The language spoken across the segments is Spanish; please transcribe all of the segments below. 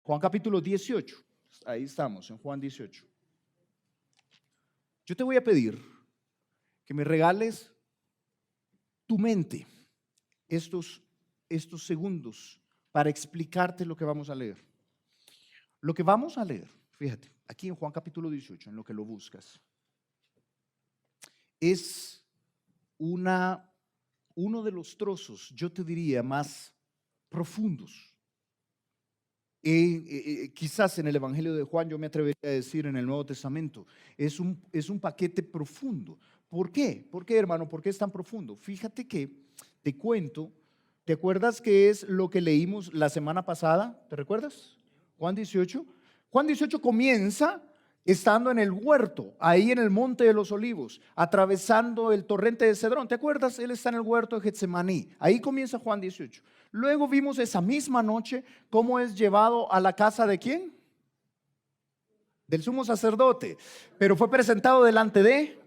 Juan capítulo 18. Ahí estamos, en Juan 18. Yo te voy a pedir que me regales tu mente estos segundos para explicarte lo que vamos a leer. Lo que vamos a leer, fíjate, aquí en Juan capítulo 18, en lo que lo buscas, es uno de los trozos, yo te diría, más profundos. Quizás en el Evangelio de Juan, yo me atrevería a decir en el Nuevo Testamento, es un paquete profundo. ¿Por qué? ¿Por qué, hermano? ¿Por qué es tan profundo? Fíjate que te cuento, ¿te acuerdas qué es lo que leímos la semana pasada? ¿Te recuerdas? Juan 18. Juan 18 comienza estando en el huerto, ahí en el monte de los olivos, atravesando el torrente de Cedrón. ¿Te acuerdas? Él está en el huerto de Getsemaní. Ahí comienza Juan 18. Luego vimos esa misma noche cómo es llevado a la casa de ¿quién? Del sumo sacerdote. Pero fue presentado delante de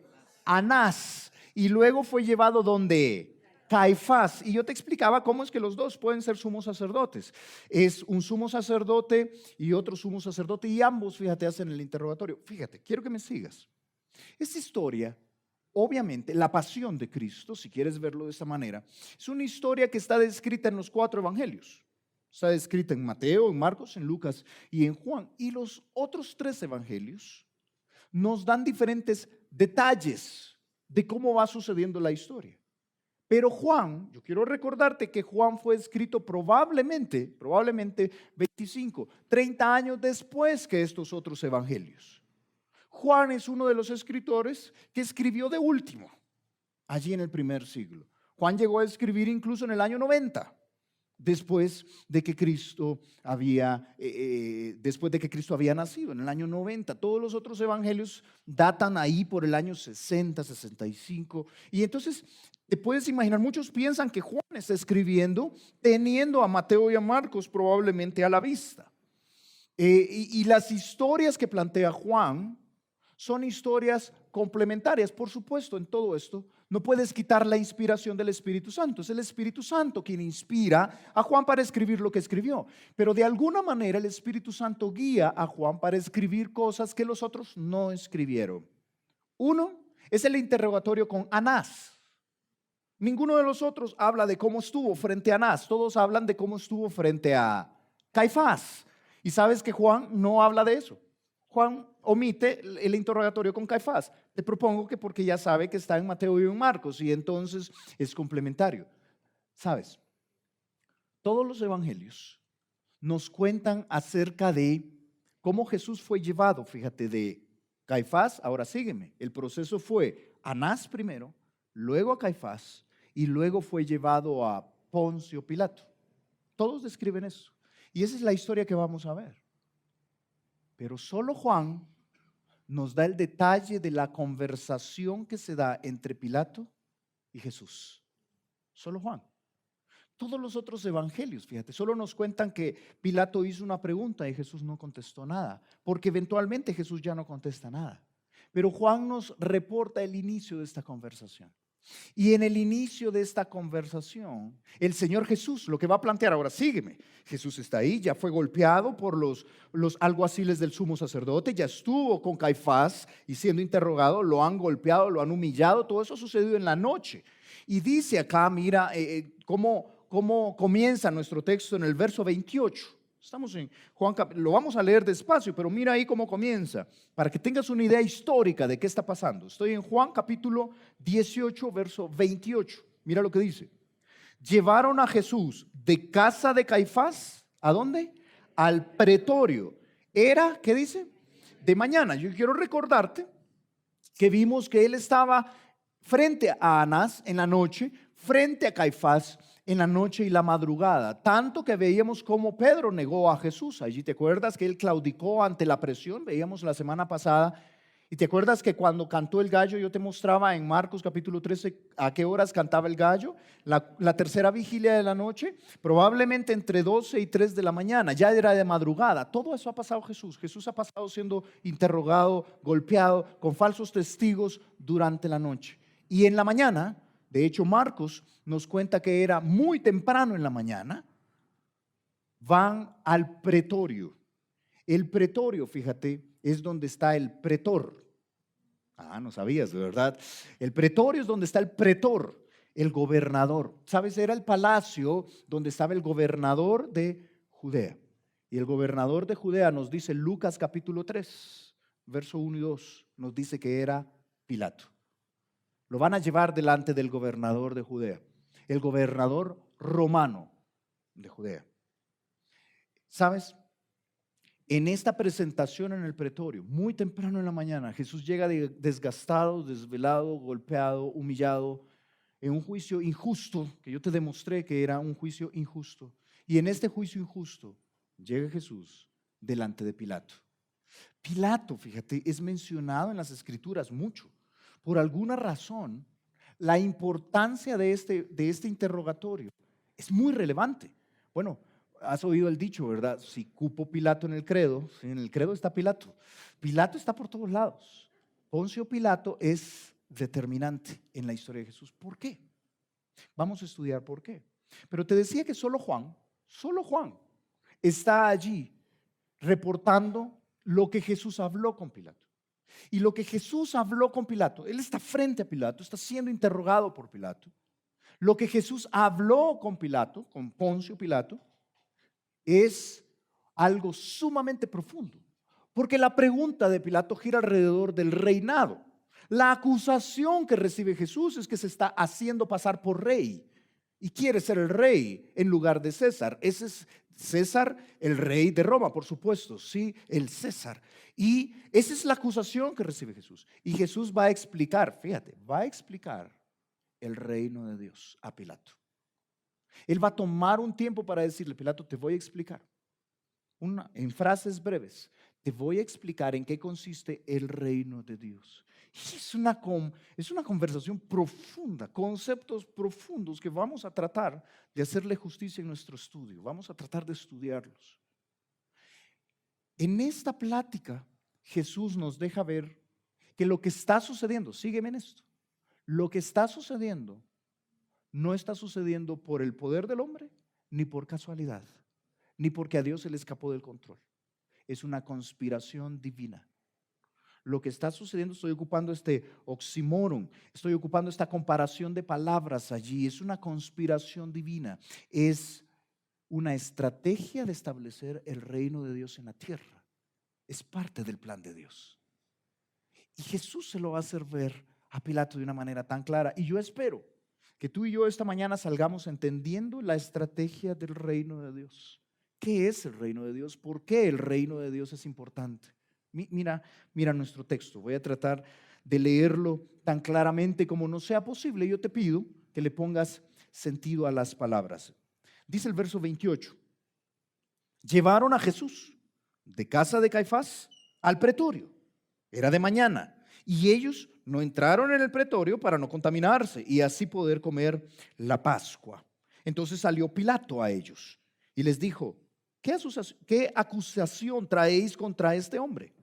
Anás. Y luego fue llevado donde Caifás. Y yo te explicaba cómo es que los dos pueden ser sumos sacerdotes. Es un sumo sacerdote y otro sumo sacerdote. Y ambos, fíjate, hacen el interrogatorio. Fíjate, quiero que me sigas. Esta historia, obviamente, la pasión de Cristo, si quieres verlo de esta manera, es una historia que está descrita en los 4 evangelios. Está descrita en Mateo, en Marcos, en Lucas y en Juan. Y los otros 3 evangelios nos dan diferentes detalles de cómo va sucediendo la historia. Pero Juan, yo quiero recordarte que Juan fue escrito probablemente 25, 30 años después que estos otros evangelios. Juan es uno de los escritores que escribió de último, allí en el primer siglo. Juan llegó a escribir incluso en el año 90, después de que Cristo había nacido, en el año 90. Todos los otros evangelios datan ahí por el año 60, 65. Y entonces te puedes imaginar, muchos piensan que Juan está escribiendo teniendo a Mateo y a Marcos probablemente a la vista. Y las historias que plantea Juan son historias complementarias. Por supuesto, en todo esto no puedes quitar la inspiración del Espíritu Santo. Es el Espíritu Santo quien inspira a Juan para escribir lo que escribió. Pero de alguna manera el Espíritu Santo guía a Juan para escribir cosas que los otros no escribieron. Uno es el interrogatorio con Anás. Ninguno de los otros habla de cómo estuvo frente a Anás. Todos hablan de cómo estuvo frente a Caifás. Y sabes que Juan no habla de eso. Juan omite el interrogatorio con Caifás. Te propongo que porque ya sabe que está en Mateo y en Marcos y entonces es complementario. ¿Sabes? Todos los evangelios nos cuentan acerca de cómo Jesús fue llevado, fíjate, de Caifás. Ahora sígueme. El proceso fue Anás primero, luego a Caifás y luego fue llevado a Poncio Pilato. Todos describen eso. Y esa es la historia que vamos a ver. Pero solo Juan nos da el detalle de la conversación que se da entre Pilato y Jesús. Solo Juan. Todos los otros evangelios, fíjate, solo nos cuentan que Pilato hizo una pregunta y Jesús no contestó nada, porque eventualmente Jesús ya no contesta nada. Pero Juan nos reporta el inicio de esta conversación. Y en el inicio de esta conversación, el Señor Jesús lo que va a plantear, ahora sígueme, Jesús está ahí, ya fue golpeado por los alguaciles del sumo sacerdote, ya estuvo con Caifás y siendo interrogado, lo han golpeado, lo han humillado, todo eso ha sucedido en la noche. Y dice acá, mira, cómo comienza nuestro texto en el verso 28. Estamos en Juan, lo vamos a leer despacio, pero mira ahí cómo comienza, para que tengas una idea histórica de qué está pasando. Estoy en Juan capítulo 18, verso 28. Mira lo que dice. Llevaron a Jesús de casa de Caifás, ¿a dónde? Al pretorio. Era, ¿qué dice? De mañana. Yo quiero recordarte que vimos que él estaba frente a Anás en la noche, frente a Caifás en la noche y la madrugada, tanto que veíamos cómo Pedro negó a Jesús. Allí te acuerdas que él claudicó ante la presión, veíamos la semana pasada, y te acuerdas que cuando cantó el gallo, yo te mostraba en Marcos capítulo 13 a qué horas cantaba el gallo, la tercera vigilia de la noche, probablemente entre 12 y 3 de la mañana, ya era de madrugada. Todo eso ha pasado Jesús ha pasado siendo interrogado, golpeado, con falsos testigos durante la noche. Y en la mañana, de hecho Marcos nos cuenta que era muy temprano en la mañana, van al pretorio. El pretorio, fíjate, es donde está el pretor. Ah, no sabías, de verdad. El pretorio es donde está el pretor, el gobernador. ¿Sabes? Era el palacio donde estaba el gobernador de Judea. Y el gobernador de Judea nos dice Lucas capítulo 3, verso 1 y 2, nos dice que era Pilato. Lo van a llevar delante del gobernador de Judea, el gobernador romano de Judea. ¿Sabes? En esta presentación en el pretorio, muy temprano en la mañana, Jesús llega desgastado, desvelado, golpeado, humillado, en un juicio injusto, que yo te demostré que era un juicio injusto. Y en este juicio injusto llega Jesús delante de Pilato. Pilato, fíjate, es mencionado en las Escrituras mucho. Por alguna razón, la importancia de este interrogatorio es muy relevante. Bueno, has oído el dicho, ¿verdad? Si cupo Pilato en el credo, sí, en el credo está Pilato. Pilato está por todos lados. Poncio Pilato es determinante en la historia de Jesús. ¿Por qué? Vamos a estudiar por qué. Pero te decía que solo Juan está allí reportando lo que Jesús habló con Pilato. Y lo que Jesús habló con Pilato, él está frente a Pilato, está siendo interrogado por Pilato. Lo que Jesús habló con Pilato, con Poncio Pilato, es algo sumamente profundo, porque la pregunta de Pilato gira alrededor del reinado. La acusación que recibe Jesús es que se está haciendo pasar por rey y quiere ser el rey en lugar de César. Ese es César, el rey de Roma, por supuesto, sí, el César. Y esa es la acusación que recibe Jesús. Y Jesús va a explicar, fíjate, va a explicar el reino de Dios a Pilato. Él va a tomar un tiempo para decirle, Pilato, te voy a explicar, en frases breves, te voy a explicar en qué consiste el reino de Dios. Y es una conversación profunda, conceptos profundos que vamos a tratar de hacerle justicia en nuestro estudio. Vamos a tratar de estudiarlos. En esta plática, Jesús nos deja ver que lo que está sucediendo, sígueme en esto, lo que está sucediendo no está sucediendo por el poder del hombre, ni por casualidad, ni porque a Dios se le escapó del control. Es una conspiración divina. Lo que está sucediendo, estoy ocupando este oxímoron, estoy ocupando esta comparación de palabras allí, es una conspiración divina, es una estrategia de establecer el reino de Dios en la tierra. Es parte del plan de Dios. Y Jesús se lo va a hacer ver a Pilato de una manera tan clara. Y yo espero que tú y yo esta mañana salgamos entendiendo la estrategia del reino de Dios. ¿Qué es el reino de Dios? ¿Por qué el reino de Dios es importante? Mira nuestro texto. Voy a tratar de leerlo tan claramente como nos sea posible. Yo te pido que le pongas sentido a las palabras. Dice el verso 28. Llevaron a Jesús de casa de Caifás al pretorio. Era de mañana y ellos no entraron en el pretorio para no contaminarse y así poder comer la Pascua. Entonces salió Pilato a ellos y les dijo, ¿qué acusación traéis contra este hombre?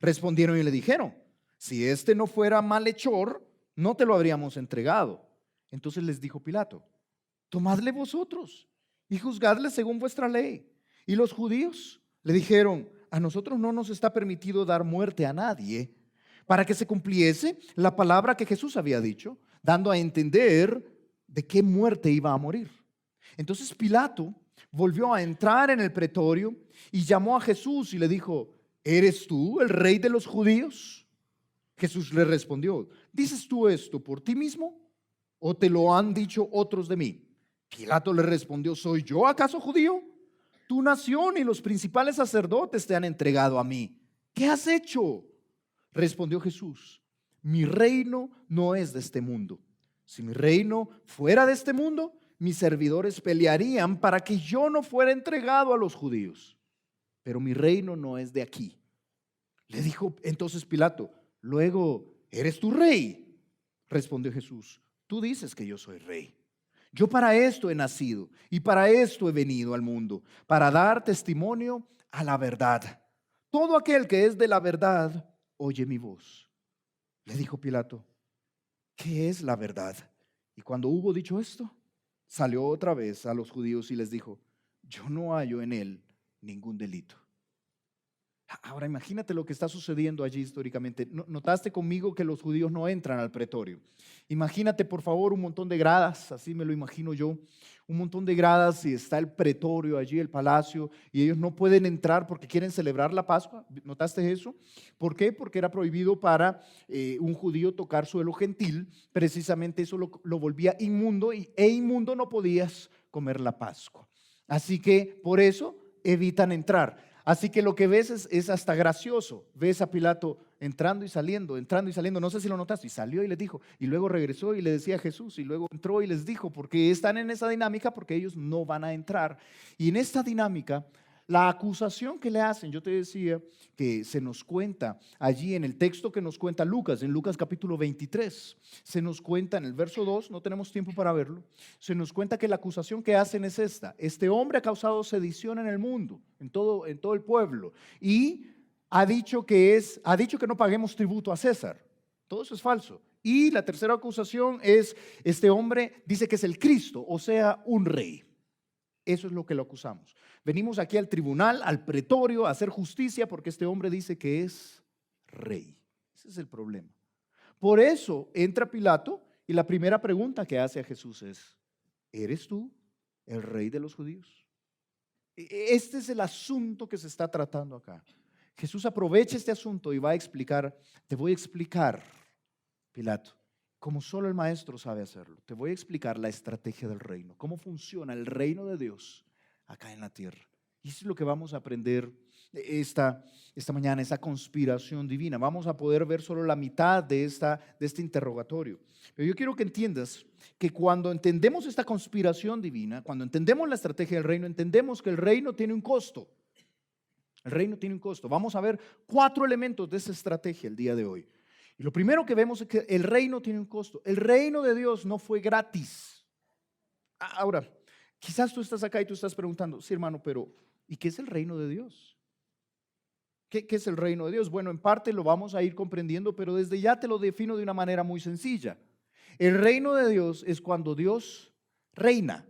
Respondieron y le dijeron, si este no fuera malhechor, no te lo habríamos entregado. Entonces les dijo Pilato, tomadle vosotros y juzgadle según vuestra ley. Y los judíos le dijeron, a nosotros no nos está permitido dar muerte a nadie, para que se cumpliese la palabra que Jesús había dicho, dando a entender de qué muerte iba a morir. Entonces Pilato volvió a entrar en el pretorio y llamó a Jesús y le dijo, ¿eres tú el rey de los judíos? Jesús le respondió, ¿dices tú esto por ti mismo o te lo han dicho otros de mí? Pilato le respondió, ¿soy yo acaso judío? Tu nación y los principales sacerdotes te han entregado a mí. ¿Qué has hecho? Respondió Jesús, mi reino no es de este mundo. Si mi reino fuera de este mundo, mis servidores pelearían para que yo no fuera entregado a los judíos. Pero mi reino no es de aquí. Le dijo entonces Pilato, luego, ¿eres tú rey? Respondió Jesús, tú dices que yo soy rey. Yo para esto he nacido y para esto he venido al mundo, para dar testimonio a la verdad. Todo aquel que es de la verdad, oye mi voz. Le dijo Pilato, ¿qué es la verdad? Y cuando hubo dicho esto, salió otra vez a los judíos y les dijo, yo no hallo en él ningún delito. Ahora imagínate lo que está sucediendo allí históricamente. Notaste conmigo que los judíos no entran al pretorio. Imagínate por favor un montón de gradas, así me lo imagino yo, un montón de gradas y está el pretorio allí, el palacio, y ellos no pueden entrar porque quieren celebrar la Pascua. ¿Notaste eso? ¿Por qué? Porque era prohibido para un judío tocar suelo gentil. Precisamente eso lo volvía inmundo e inmundo no podías comer la Pascua. Así que por eso evitan entrar. Así que lo que ves es hasta gracioso. Ves a Pilato entrando y saliendo, entrando y saliendo. No sé si lo notaste. Y salió y les dijo. Y luego regresó y le decía a Jesús. Y luego entró y les dijo. Porque están en esa dinámica porque ellos no van a entrar. Y en esta dinámica, la acusación que le hacen, yo te decía que se nos cuenta allí en el texto que nos cuenta Lucas, en Lucas capítulo 23, se nos cuenta en el verso 2, no tenemos tiempo para verlo, se nos cuenta que la acusación que hacen es esta: este hombre ha causado sedición en el mundo, en todo el pueblo, y ha dicho que no paguemos tributo a César. Todo eso es falso. Y la tercera acusación es: este hombre dice que es el Cristo, o sea, un rey. Eso es lo que lo acusamos. Venimos aquí al tribunal, al pretorio, a hacer justicia porque este hombre dice que es rey. Ese es el problema. Por eso entra Pilato y la primera pregunta que hace a Jesús es: ¿eres tú el rey de los judíos? Este es el asunto que se está tratando acá. Jesús aprovecha este asunto y va a explicar: te voy a explicar, Pilato, como solo el maestro sabe hacerlo. Te voy a explicar la estrategia del reino, cómo funciona el reino de Dios acá en la tierra. Y eso es lo que vamos a aprender esta mañana, esa conspiración divina. Vamos a poder ver solo la mitad de este interrogatorio. Pero yo quiero que entiendas que cuando entendemos esta conspiración divina, cuando entendemos la estrategia del reino, entendemos que el reino tiene un costo. El reino tiene un costo. Vamos a ver 4 elementos de esa estrategia el día de hoy. Y lo primero que vemos es que el reino tiene un costo. El reino de Dios no fue gratis. Ahora, quizás tú estás acá y tú estás preguntando: sí, hermano, pero ¿y qué es el reino de Dios? ¿Qué es el reino de Dios? Bueno, en parte lo vamos a ir comprendiendo, pero desde ya te lo defino de una manera muy sencilla. El reino de Dios es cuando Dios reina.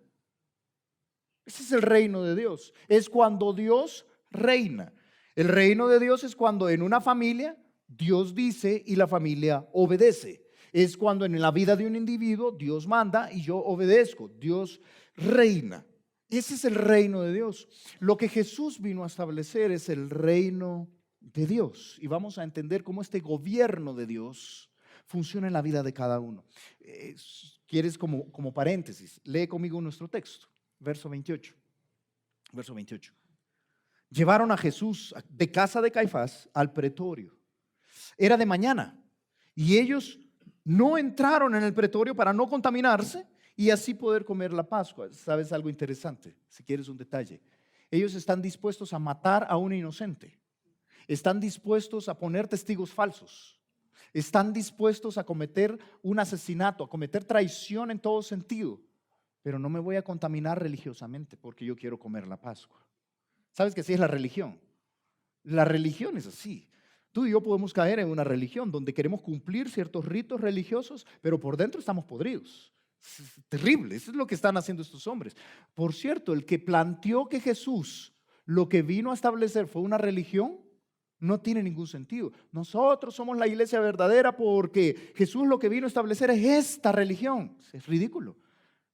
Ese es el reino de Dios. Es cuando Dios reina. El reino de Dios es cuando en una familia Dios dice y la familia obedece. Es cuando en la vida de un individuo Dios manda y yo obedezco. Dios reina. Ese es el reino de Dios. Lo que Jesús vino a establecer es el reino de Dios. Y vamos a entender cómo este gobierno de Dios funciona en la vida de cada uno. ¿Quieres como paréntesis? Lee conmigo nuestro texto, verso 28. Verso 28. Llevaron a Jesús de casa de Caifás al pretorio. Era de mañana y ellos no entraron en el pretorio para no contaminarse y así poder comer la Pascua. ¿Sabes algo interesante? Si quieres un detalle. Ellos están dispuestos a matar a un inocente. Están dispuestos a poner testigos falsos. Están dispuestos a cometer un asesinato, a cometer traición en todo sentido. Pero no me voy a contaminar religiosamente porque yo quiero comer la Pascua. ¿Sabes que así es la religión? La religión es así. Tú y yo podemos caer en una religión donde queremos cumplir ciertos ritos religiosos, pero por dentro estamos podridos. Es terrible, eso es lo que están haciendo estos hombres. Por cierto, el que planteó que Jesús lo que vino a establecer fue una religión, no tiene ningún sentido. Nosotros somos la iglesia verdadera porque Jesús lo que vino a establecer es esta religión. Es ridículo.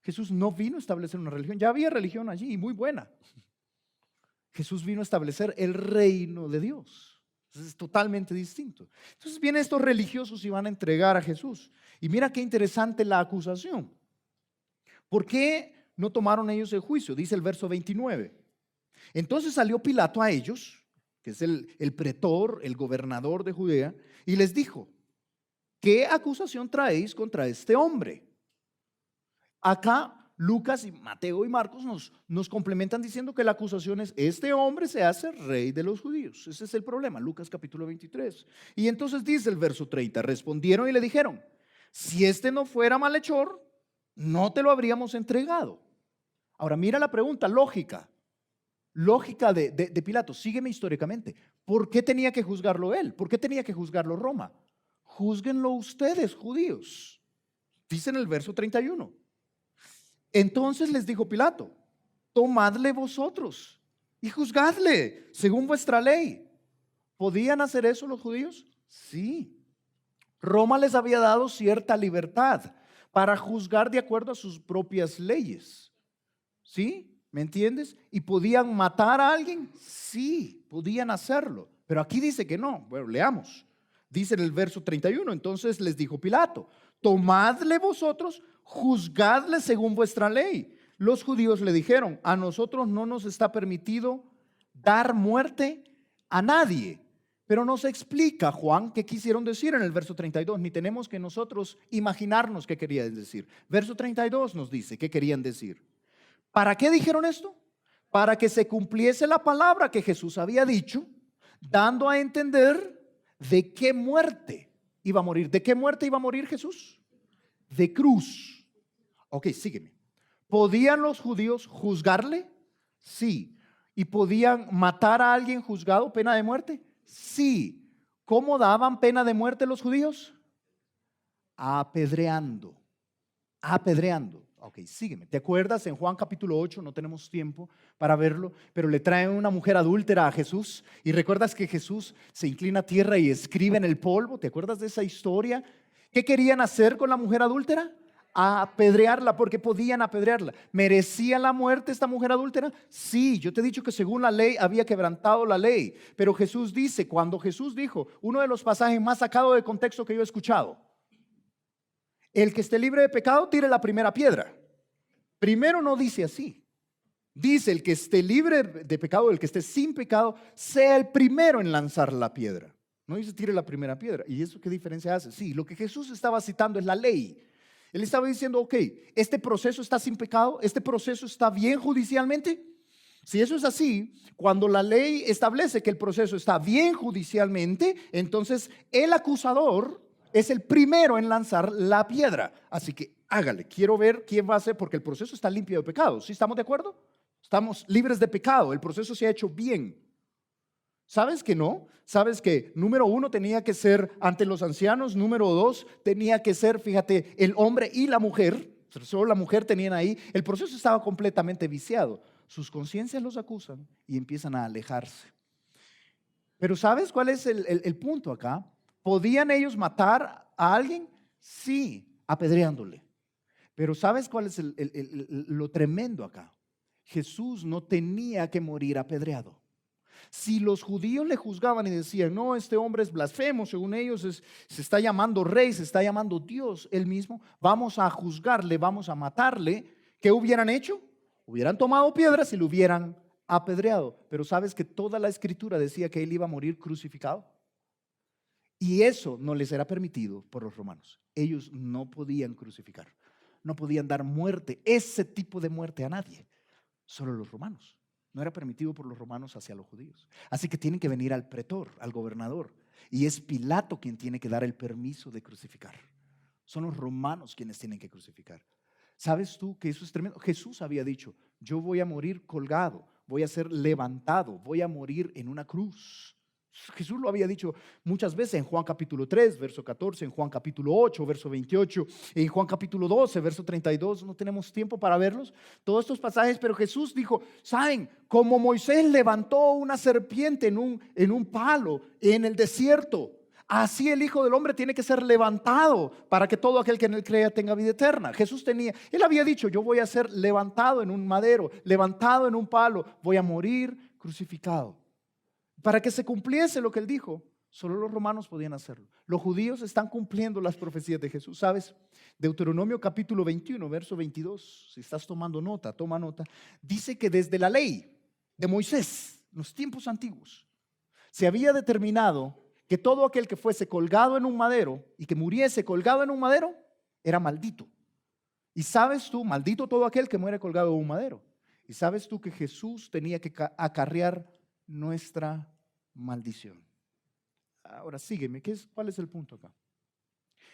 Jesús no vino a establecer una religión, ya había religión allí y muy buena. Jesús vino a establecer el reino de Dios. Entonces, es totalmente distinto. Entonces vienen estos religiosos y van a entregar a Jesús. Y mira qué interesante la acusación. ¿Por qué no tomaron ellos el juicio? Dice el verso 29. Entonces salió Pilato a ellos, que es el pretor, el gobernador de Judea, y les dijo: ¿qué acusación traéis contra este hombre? Acá Lucas y Mateo y Marcos nos complementan diciendo que la acusación es: este hombre se hace rey de los judíos. Ese es el problema, Lucas capítulo 23. Y entonces dice el verso 30, respondieron y le dijeron: si este no fuera malhechor, no te lo habríamos entregado. Ahora mira la pregunta lógica de Pilato. Sígueme históricamente. ¿Por qué tenía que juzgarlo él? ¿Por qué tenía que juzgarlo Roma? Júzguenlo ustedes, judíos. Dice en el verso 31. Entonces les dijo Pilato: tomadle vosotros y juzgadle según vuestra ley. ¿Podían hacer eso los judíos? Sí. Roma les había dado cierta libertad para juzgar de acuerdo a sus propias leyes. ¿Sí? ¿Me entiendes? ¿Y podían matar a alguien? Sí, podían hacerlo. Pero aquí dice que no. Bueno, leamos. Dice en el verso 31, entonces les dijo Pilato, tomadle vosotros, juzgadle según vuestra ley. Los judíos le dijeron, a nosotros no nos está permitido dar muerte a nadie. Pero no se explica, Juan, qué quisieron decir en el verso 32, ni tenemos que nosotros imaginarnos qué querían decir. Verso 32 nos dice qué querían decir. ¿Para qué dijeron esto? Para que se cumpliese la palabra que Jesús había dicho, dando a entender de qué muerte iba a morir. ¿De qué muerte iba a morir Jesús? De cruz. Ok, sígueme. ¿Podían los judíos juzgarle? Sí. ¿Y podían matar a alguien juzgado, pena de muerte? Sí. ¿Cómo daban pena de muerte los judíos? Apedreando. Apedreando. Ok, sígueme. ¿Te acuerdas en Juan capítulo 8? No tenemos tiempo para verlo, pero le traen una mujer adúltera a Jesús. Y recuerdas que Jesús se inclina a tierra y escribe en el polvo. ¿Te acuerdas de esa historia? ¿Qué querían hacer con la mujer adúltera? Apedrearla, porque podían apedrearla. ¿Merecía la muerte esta mujer adúltera? Sí, yo te he dicho que según la ley había quebrantado la ley. Pero Jesús dice, cuando Jesús dijo, uno de los pasajes más sacados de contexto que yo he escuchado, el que esté libre de pecado, tire la primera piedra. Primero no dice así. Dice el que esté libre de pecado, el que esté sin pecado, sea el primero en lanzar la piedra. No dice tire la primera piedra. ¿Y eso qué diferencia hace? Sí, lo que Jesús estaba citando es la ley. Él estaba diciendo, ok, este proceso está sin pecado, este proceso está bien judicialmente. Si eso es así, cuando la ley establece que el proceso está bien judicialmente, entonces el acusador es el primero en lanzar la piedra. Así que hágale, quiero ver quién va a ser, porque el proceso está limpio de pecado. ¿Sí estamos de acuerdo? Estamos libres de pecado, el proceso se ha hecho bien. ¿Sabes que no? ¿Sabes que número 1 tenía que ser ante los ancianos? Número 2 tenía que ser, fíjate, el hombre y la mujer. Solo la mujer tenían ahí. El proceso estaba completamente viciado. Sus conciencias los acusan y empiezan a alejarse. Pero ¿sabes cuál es el punto acá? ¿Podían ellos matar a alguien? Sí, apedreándole. Pero ¿sabes cuál es lo tremendo acá? Jesús no tenía que morir apedreado. Si los judíos le juzgaban y decían, no, este hombre es blasfemo, según ellos se está llamando rey, se está llamando Dios él mismo, vamos a juzgarle, vamos a matarle, ¿qué hubieran hecho? Hubieran tomado piedras y lo hubieran apedreado. Pero ¿sabes que toda la escritura decía que él iba a morir crucificado? Y eso no les era permitido por los romanos. Ellos no podían crucificar, no podían dar muerte, ese tipo de muerte a nadie, solo los romanos. No era permitido por los romanos hacia los judíos. Así que tienen que venir al pretor, al gobernador. Y es Pilato quien tiene que dar el permiso de crucificar. Son los romanos quienes tienen que crucificar. ¿Sabes tú que eso es tremendo? Jesús había dicho, yo voy a morir colgado, voy a ser levantado, voy a morir en una cruz. Jesús lo había dicho muchas veces en Juan capítulo 3, verso 14, en Juan capítulo 8, verso 28, en Juan capítulo 12, verso 32, no tenemos tiempo para verlos, todos estos pasajes, pero Jesús dijo, ¿saben? Como Moisés levantó una serpiente en un palo en el desierto, así el Hijo del Hombre tiene que ser levantado para que todo aquel que en él crea tenga vida eterna. Él había dicho, yo voy a ser levantado en un madero, levantado en un palo, voy a morir crucificado. Para que se cumpliese lo que él dijo, solo los romanos podían hacerlo. Los judíos están cumpliendo las profecías de Jesús. ¿Sabes? Deuteronomio capítulo 21, verso 22, si estás tomando nota, toma nota, dice que desde la ley de Moisés, en los tiempos antiguos, se había determinado que todo aquel que fuese colgado en un madero y que muriese colgado en un madero, era maldito. Y sabes tú, maldito todo aquel que muere colgado en un madero. Y sabes tú que Jesús tenía que acarrear nuestra maldición. Ahora sígueme, ¿cuál es el punto acá?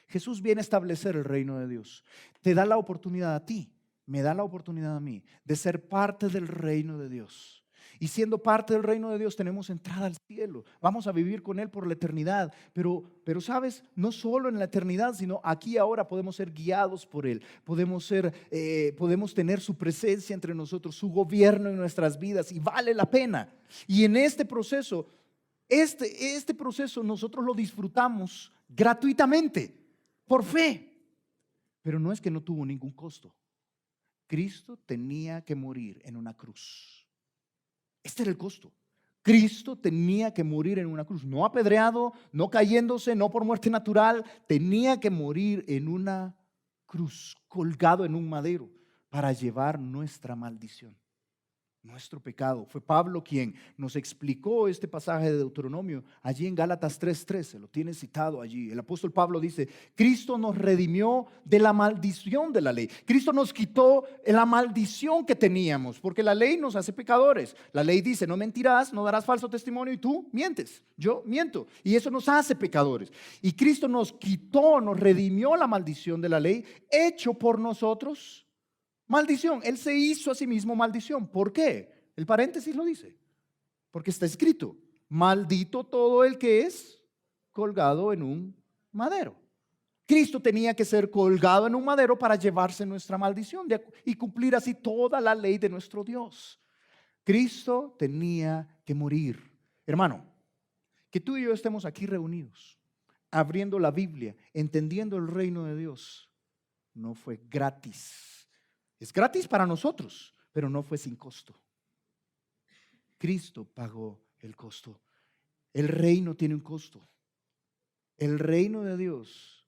Jesús viene a establecer el reino de Dios. Te da la oportunidad a ti, me da la oportunidad a mí de ser parte del reino de Dios. Y siendo parte del reino de Dios tenemos entrada al cielo. Vamos a vivir con Él por la eternidad. Pero sabes, no solo en la eternidad, sino aquí ahora podemos ser guiados por Él. Podemos tener su presencia entre nosotros, su gobierno en nuestras vidas, y vale la pena. Y en este proceso Este proceso nosotros lo disfrutamos gratuitamente, por fe, pero no es que no tuvo ningún costo. Cristo tenía que morir en una cruz. Este era el costo. Cristo tenía que morir en una cruz, no apedreado, no cayéndose, no por muerte natural, tenía que morir en una cruz, colgado en un madero, para llevar nuestra maldición, nuestro pecado. Fue Pablo quien nos explicó este pasaje de Deuteronomio allí en Gálatas 3:13, lo tiene citado allí. El apóstol Pablo dice: Cristo nos redimió de la maldición de la ley. Cristo nos quitó la maldición que teníamos, porque la ley nos hace pecadores. La ley dice: no mentirás, no darás falso testimonio, y tú mientes, yo miento, y eso nos hace pecadores. Y Cristo nos quitó, nos redimió la maldición de la ley, hecho por nosotros maldición. Él se hizo a sí mismo maldición. ¿Por qué? El paréntesis lo dice. Porque está escrito: maldito todo el que es colgado en un madero. Cristo tenía que ser colgado en un madero para llevarse nuestra maldición y cumplir así toda la ley de nuestro Dios. Cristo tenía que morir. Hermano, que tú y yo estemos aquí reunidos, abriendo la Biblia, entendiendo el reino de Dios, no fue gratis. Es gratis para nosotros, pero no fue sin costo. Cristo pagó el costo. El reino tiene un costo. El reino de Dios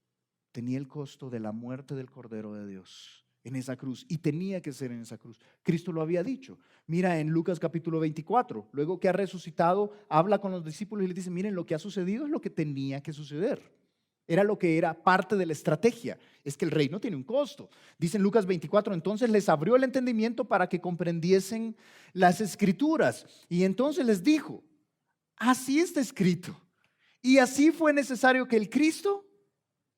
tenía el costo de la muerte del Cordero de Dios en esa cruz, y tenía que ser en esa cruz. Cristo lo había dicho. Mira en Lucas capítulo 24, luego que ha resucitado, habla con los discípulos y les dice: miren, lo que ha sucedido es lo que tenía que suceder. Era lo que era parte de la estrategia. Es que el reino tiene un costo. Dice en Lucas 24: entonces les abrió el entendimiento para que comprendiesen las escrituras. Y entonces les dijo: así está escrito. Y así fue necesario que el Cristo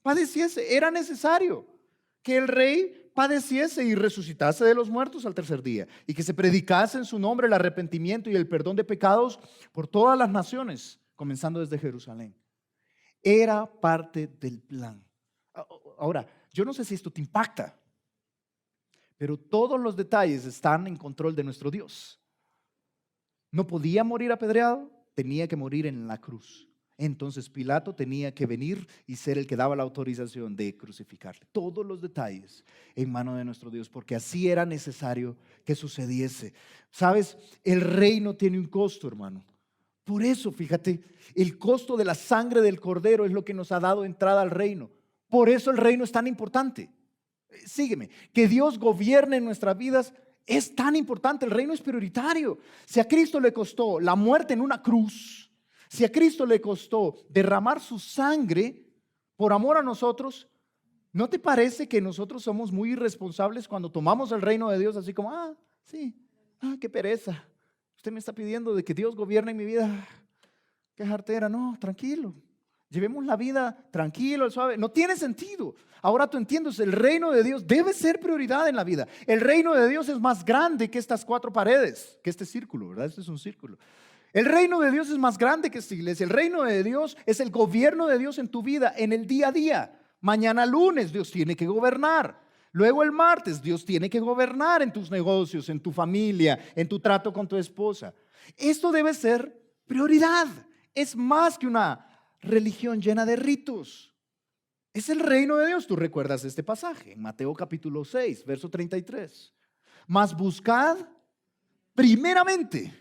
padeciese. Era necesario que el Rey padeciese y resucitase de los muertos al tercer día, y que se predicase en su nombre el arrepentimiento y el perdón de pecados por todas las naciones, comenzando desde Jerusalén. Era parte del plan. Ahora, yo no sé si esto te impacta, pero todos los detalles están en control de nuestro Dios. No podía morir apedreado, tenía que morir en la cruz. Entonces Pilato tenía que venir y ser el que daba la autorización de crucificarle. Todos los detalles en mano de nuestro Dios, porque así era necesario que sucediese. ¿Sabes? El reino tiene un costo, hermano. Por eso, fíjate, el costo de la sangre del Cordero es lo que nos ha dado entrada al reino. Por eso el reino es tan importante. Sígueme, que Dios gobierne en nuestras vidas es tan importante. El reino es prioritario. Si a Cristo le costó la muerte en una cruz, si a Cristo le costó derramar su sangre por amor a nosotros, ¿no te parece que nosotros somos muy irresponsables cuando tomamos el reino de Dios así como: sí, qué pereza? Usted me está pidiendo de que Dios gobierne en mi vida. Qué jartera. No, tranquilo. Llevemos la vida tranquilo, suave. No tiene sentido. Ahora tú entiendes, el reino de Dios debe ser prioridad en la vida. El reino de Dios es más grande que estas 4 paredes, que este círculo, ¿verdad? Este es un círculo. El reino de Dios es más grande que esta iglesia. El reino de Dios es el gobierno de Dios en tu vida, en el día a día. Mañana lunes Dios tiene que gobernar. Luego el martes Dios tiene que gobernar en tus negocios, en tu familia, en tu trato con tu esposa. Esto debe ser prioridad. Es más que una religión llena de ritos. Es el reino de Dios. Tú recuerdas este pasaje en Mateo capítulo 6, verso 33. Mas buscad primeramente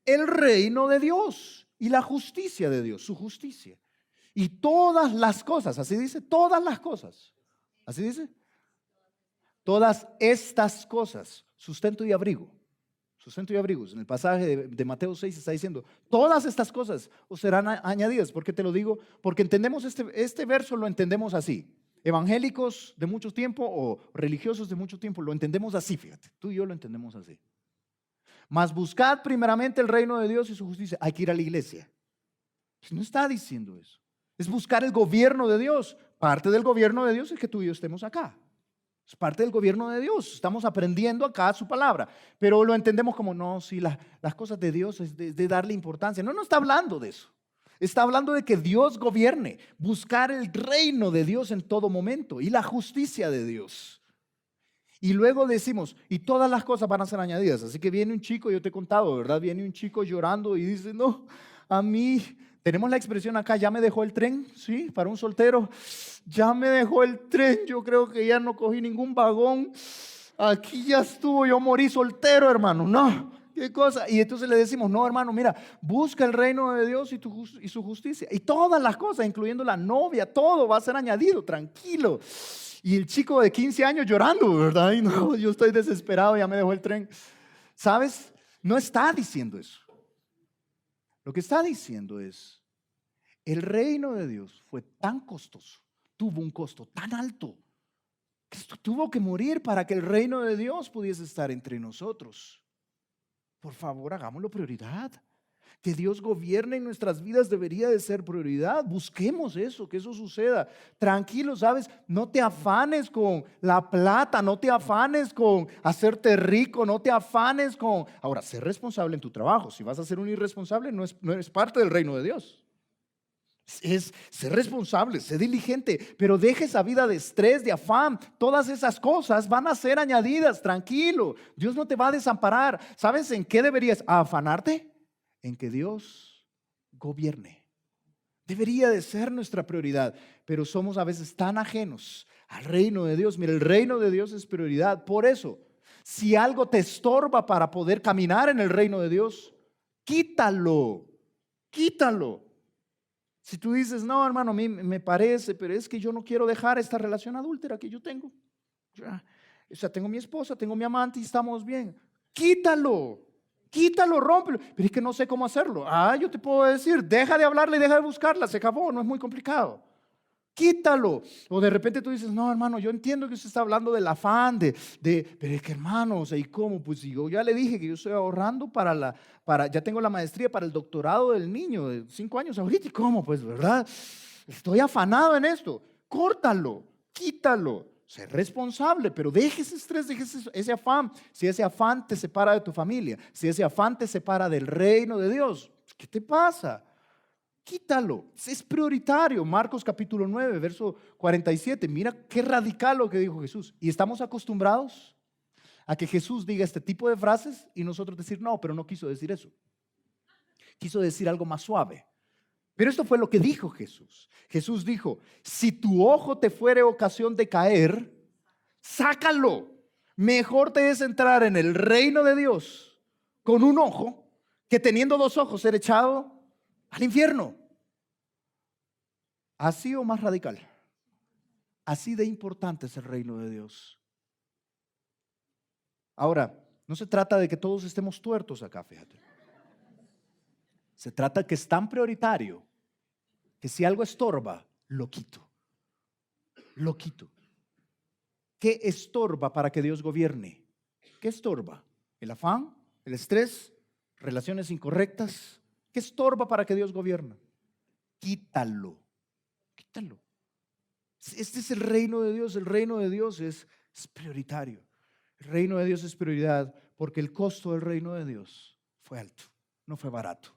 el reino de Dios y la justicia de Dios, su justicia. Y todas las cosas, así dice, todas las cosas. Así dice. Todas estas cosas, sustento y abrigo. Sustento y abrigos. En el pasaje de Mateo 6 está diciendo: todas estas cosas os serán añadidas. ¿Por qué te lo digo? Porque entendemos este verso, lo entendemos así. Evangélicos de mucho tiempo o religiosos de mucho tiempo lo entendemos así, fíjate. Tú y yo lo entendemos así. Mas buscad primeramente el reino de Dios y su justicia. Hay que ir a la iglesia. No está diciendo eso. Es buscar el gobierno de Dios. Parte del gobierno de Dios es que tú y yo estemos acá. Es parte del gobierno de Dios. Estamos aprendiendo acá su palabra, pero lo entendemos como: no, sí, las cosas de Dios es de darle importancia. No está hablando de eso. Está hablando de que Dios gobierne, buscar el reino de Dios en todo momento y la justicia de Dios. Y luego decimos: y todas las cosas van a ser añadidas. Así que viene un chico, yo te he contado, ¿verdad? Viene un chico llorando y dice: no, a mí, tenemos la expresión acá, ya me dejó el tren, ¿sí? Para un soltero, ya me dejó el tren, yo creo que ya no cogí ningún vagón, aquí ya estuvo, yo morí soltero, hermano, no, qué cosa. Y entonces le decimos, no, hermano, mira, busca el reino de Dios y su justicia, y todas las cosas, incluyendo la novia, todo va a ser añadido, tranquilo. Y el chico de 15 años llorando, ¿verdad? Ay, no, yo estoy desesperado, ya me dejó el tren. ¿Sabes? No está diciendo eso. Lo que está diciendo es, el reino de Dios fue tan costoso, tuvo un costo tan alto, que esto tuvo que morir para que el reino de Dios pudiese estar entre nosotros. Por favor, hagámoslo prioridad. Que Dios gobierne en nuestras vidas debería de ser prioridad. Busquemos eso, que eso suceda. Tranquilo, ¿sabes? No te afanes con la plata, no te afanes con hacerte rico, no te afanes con... Ahora, sé responsable en tu trabajo. Si vas a ser un irresponsable, no eres parte del reino de Dios. Ser responsable, sé diligente, pero deje esa vida de estrés, de afán. Todas esas cosas van a ser añadidas, tranquilo. Dios no te va a desamparar. ¿Sabes en qué deberías afanarte? En que Dios gobierne. Debería de ser nuestra prioridad, pero somos a veces tan ajenos al reino de Dios. Mira, el reino de Dios es prioridad. Por eso, si algo te estorba para poder caminar en el reino de Dios, quítalo, quítalo. Si tú dices, no, hermano, a mí me parece, pero es que yo no quiero dejar esta relación adúltera que yo tengo. O sea, tengo mi esposa, tengo mi amante y estamos bien. Quítalo. Quítalo, rómpelo. Pero es que no sé cómo hacerlo. Yo te puedo decir, deja de hablarla y deja de buscarla. Se acabó, no es muy complicado. Quítalo. O de repente tú dices, no, hermano, yo entiendo que usted está hablando del afán, pero es que, hermano, o sea, ¿y cómo? Pues yo ya le dije que yo estoy ahorrando ya tengo la maestría para el doctorado del niño de 5 años ahorita. ¿Y cómo? Pues, ¿verdad? Estoy afanado en esto. Córtalo, quítalo. Ser responsable, pero deje ese estrés, deje ese afán. Si ese afán te separa de tu familia, si ese afán te separa del reino de Dios, ¿qué te pasa? Quítalo, es prioritario. Marcos capítulo 9, verso 47. Mira qué radical lo que dijo Jesús. Y estamos acostumbrados a que Jesús diga este tipo de frases y nosotros decir, no, pero no quiso decir eso. Quiso decir algo más suave. Pero esto fue lo que dijo Jesús. Jesús dijo, si tu ojo te fuere ocasión de caer, sácalo. Mejor te es entrar en el reino de Dios con un ojo que teniendo 2 ojos ser echado al infierno. Así o más radical. Así de importante es el reino de Dios. Ahora, no se trata de que todos estemos tuertos acá, fíjate. Se trata que es tan prioritario que si algo estorba, lo quito. Lo quito. ¿Qué estorba para que Dios gobierne? ¿Qué estorba? ¿El afán? ¿El estrés? ¿Relaciones incorrectas? ¿Qué estorba para que Dios gobierne? Quítalo. Quítalo. Este es el reino de Dios. El reino de Dios es prioritario. El reino de Dios es prioridad porque el costo del reino de Dios fue alto, no fue barato.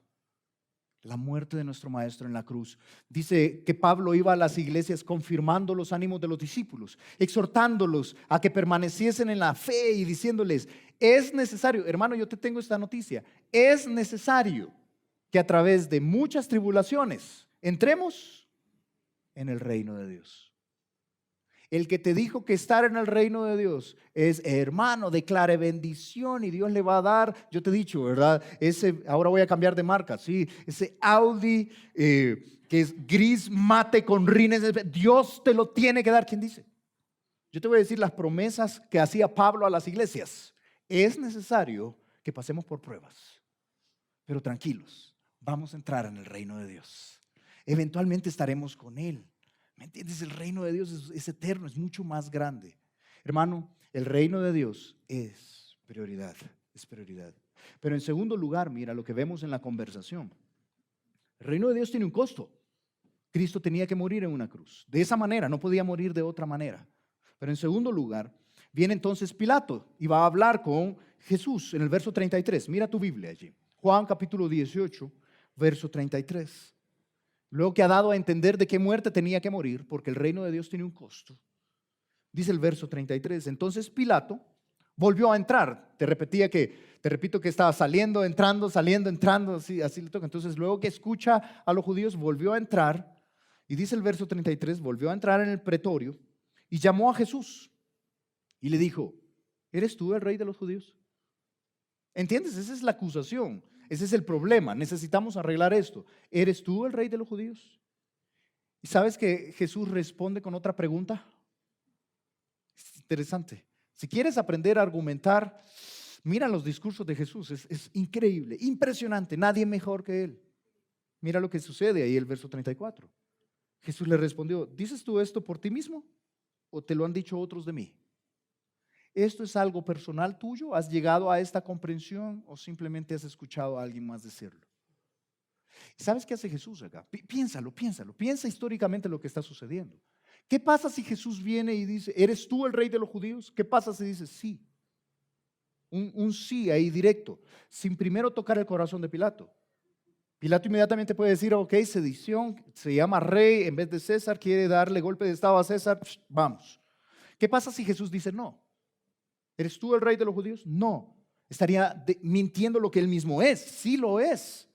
La muerte de nuestro maestro en la cruz. Dice que Pablo iba a las iglesias confirmando los ánimos de los discípulos, exhortándolos a que permaneciesen en la fe y diciéndoles, es necesario, hermano, yo te tengo esta noticia, es necesario que a través de muchas tribulaciones entremos en el reino de Dios. El que te dijo que estar en el reino de Dios es, hermano, declare bendición y Dios le va a dar. Yo te he dicho, ¿verdad? Ahora voy a cambiar de marca, sí. Ese Audi que es gris mate con rines, Dios te lo tiene que dar. ¿Quién dice? Yo te voy a decir las promesas que hacía Pablo a las iglesias. Es necesario que pasemos por pruebas, pero tranquilos, vamos a entrar en el reino de Dios. Eventualmente estaremos con Él. ¿Me entiendes? El reino de Dios es eterno, es mucho más grande. Hermano, el reino de Dios es prioridad, es prioridad. Pero en segundo lugar, mira lo que vemos en la conversación. El reino de Dios tiene un costo. Cristo tenía que morir en una cruz. De esa manera, no podía morir de otra manera. Pero en segundo lugar, viene entonces Pilato y va a hablar con Jesús en el verso 33. Mira tu Biblia allí. Juan capítulo 18, verso 33. Luego que ha dado a entender de qué muerte tenía que morir, porque el reino de Dios tiene un costo, dice el verso 33, entonces Pilato volvió a entrar. Te repito que estaba saliendo, entrando, saliendo, entrando, así le toca. Entonces, luego que escucha a los judíos, volvió a entrar, y dice el verso 33, volvió a entrar en el pretorio y llamó a Jesús y le dijo: ¿eres tú el rey de los judíos? ¿Entiendes? Esa es la acusación, ese es el problema. Necesitamos arreglar esto. ¿Eres tú el rey de los judíos? ¿Y sabes que Jesús responde con otra pregunta? Es interesante. Si quieres aprender a argumentar, mira los discursos de Jesús. Es increíble, impresionante. Nadie mejor que Él. Mira lo que sucede ahí, el verso 34. Jesús le respondió: ¿dices tú esto por ti mismo o te lo han dicho otros de mí? ¿Esto es algo personal tuyo? ¿Has llegado a esta comprensión o simplemente has escuchado a alguien más decirlo? ¿Sabes qué hace Jesús acá? Piénsalo, piensa históricamente lo que está sucediendo. ¿Qué pasa si Jesús viene y dice: ¿eres tú el rey de los judíos? ¿Qué pasa si dice sí? Un sí ahí directo, sin primero tocar el corazón de Pilato. Pilato inmediatamente puede decir: ok, sedición, se llama rey en vez de César, quiere darle golpe de estado a César, vamos. ¿Qué pasa si Jesús dice no? ¿Eres tú el rey de los judíos? No. Estaría mintiendo lo que él mismo es. Sí lo es.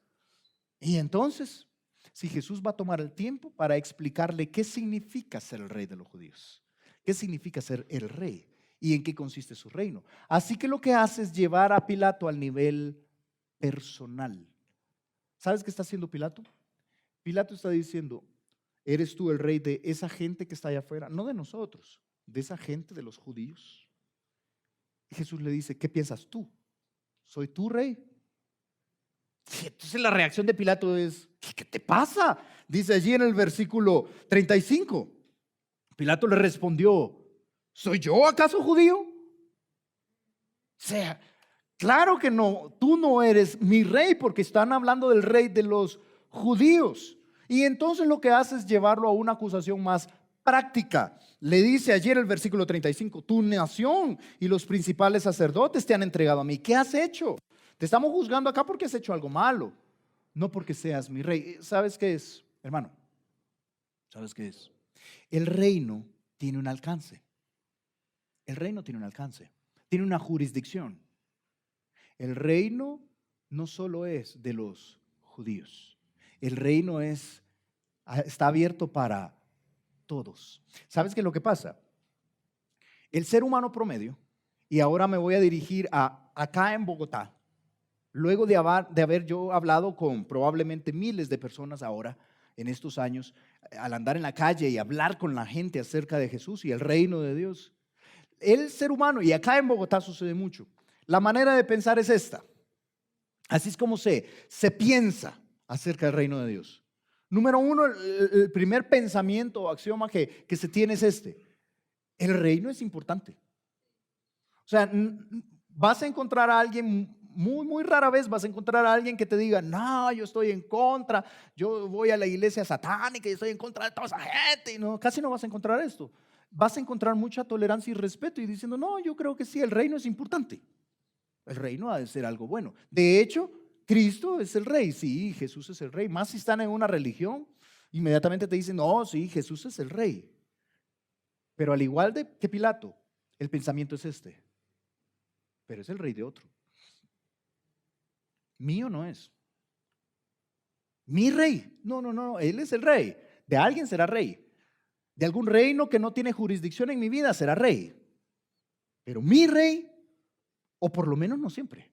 Y entonces, si Jesús va a tomar el tiempo para explicarle qué significa ser el rey de los judíos, qué significa ser el rey y en qué consiste su reino. Así que lo que hace es llevar a Pilato al nivel personal. ¿Sabes qué está haciendo Pilato? Pilato está diciendo: ¿eres tú el rey de esa gente que está allá afuera? No de nosotros, de esa gente, de los judíos. Y Jesús le dice: ¿qué piensas tú? ¿Soy tu rey? Y entonces la reacción de Pilato es: ¿qué te pasa? Dice allí en el versículo 35. Pilato le respondió: ¿soy yo acaso judío? O sea, claro que no, tú no eres mi rey, porque están hablando del rey de los judíos. Y entonces lo que hace es llevarlo a una acusación más práctica. Le dice ayer el versículo 35: tu nación y los principales sacerdotes te han entregado a mí. ¿Qué has hecho? Te estamos juzgando acá porque has hecho algo malo, no porque seas mi rey. ¿Sabes qué es, hermano? ¿Sabes qué es? El reino tiene un alcance. El reino tiene un alcance, tiene una jurisdicción. El reino no solo es de los judíos, el reino está abierto para todos. ¿Sabes qué es lo que pasa? El ser humano promedio, y ahora me voy a dirigir acá en Bogotá, luego de haber yo hablado con probablemente miles de personas ahora en estos años, al andar en la calle y hablar con la gente acerca de Jesús y el reino de Dios, el ser humano, y acá en Bogotá sucede mucho, la manera de pensar es esta. Así es como se piensa acerca del reino de Dios. Número uno, el primer pensamiento o axioma que se tiene es este: el reino es importante. O sea, vas a encontrar a alguien, muy rara vez vas a encontrar a alguien que te diga: no, yo estoy en contra, yo voy a la iglesia satánica y estoy en contra de toda esa gente. Y no, casi no vas a encontrar esto. Vas a encontrar mucha tolerancia y respeto y diciendo: no, yo creo que sí, el reino es importante. El reino ha de ser algo bueno. De hecho, Cristo es el rey. Sí, Jesús es el rey. Más si están en una religión, inmediatamente te dicen: no, sí, Jesús es el rey. Pero al igual que Pilato, el pensamiento es este: pero es el rey de otro. Mío no es. Mi rey. No, él es el rey. De alguien será rey. De algún reino que no tiene jurisdicción en mi vida será rey. Pero mi rey, o por lo menos no siempre.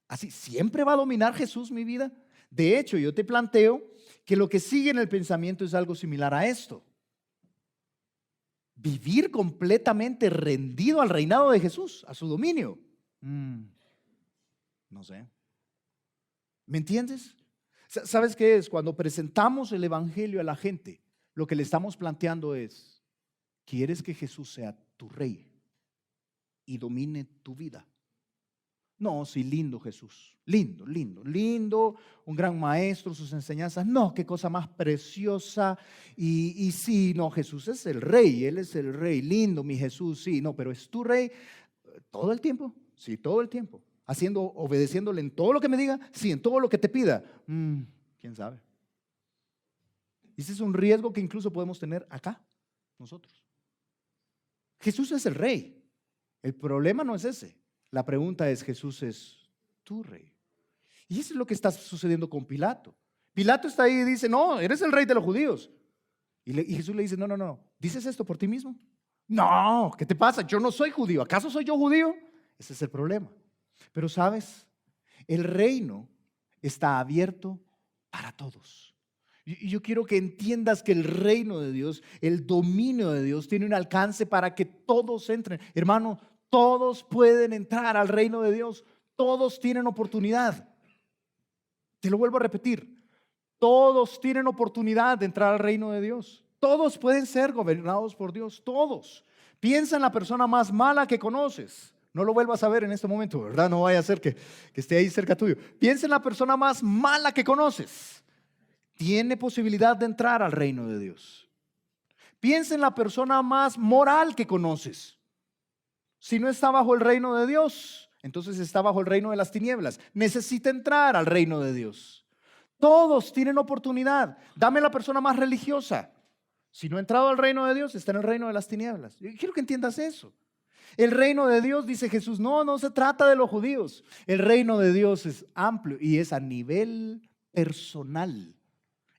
Así, ¿siempre va a dominar Jesús mi vida? De hecho, yo te planteo que lo que sigue en el pensamiento es algo similar a esto: vivir completamente rendido al reinado de Jesús, a su dominio. No sé. ¿Me entiendes? ¿Sabes qué es? Cuando presentamos el evangelio a la gente, lo que le estamos planteando es: ¿quieres que Jesús sea tu rey y domine tu vida? No, sí, lindo Jesús, lindo, un gran maestro, sus enseñanzas, no, qué cosa más preciosa. Y sí, no, Jesús es el rey, Él es el rey, lindo mi Jesús, sí, no, pero ¿es tu rey todo el tiempo? Sí, todo el tiempo, obedeciéndole en todo lo que me diga, sí, en todo lo que te pida. ¿Quién sabe? Ese es un riesgo que incluso podemos tener acá, nosotros. Jesús es el rey. El problema no es ese. La pregunta es, ¿Jesús es tu rey? Y eso es lo que está sucediendo con Pilato. Pilato está ahí y dice, no, eres el rey de los judíos. Y Jesús le dice, no, no, no, ¿dices esto por ti mismo? No, ¿qué te pasa? Yo no soy judío. ¿Acaso soy yo judío? Ese es el problema. Pero sabes, el reino está abierto para todos. Y yo quiero que entiendas que el reino de Dios, el dominio de Dios tiene un alcance para que todos entren. Hermano, todos pueden entrar al reino de Dios. Todos tienen oportunidad. Te lo vuelvo a repetir. Todos tienen oportunidad de entrar al reino de Dios. Todos pueden ser gobernados por Dios. Todos. Piensa en la persona más mala que conoces. No lo vuelvas a ver en este momento, ¿verdad? No vaya a ser que esté ahí cerca tuyo. Piensa en la persona más mala que conoces. Tiene posibilidad de entrar al reino de Dios. Piensa en la persona más moral que conoces. Si no está bajo el reino de Dios, entonces está bajo el reino de las tinieblas. Necesita entrar al reino de Dios. Todos tienen oportunidad. Dame la persona más religiosa. Si no ha entrado al reino de Dios, está en el reino de las tinieblas. Yo quiero que entiendas eso. El reino de Dios, dice Jesús, no se trata de los judíos. El reino de Dios es amplio y es a nivel personal.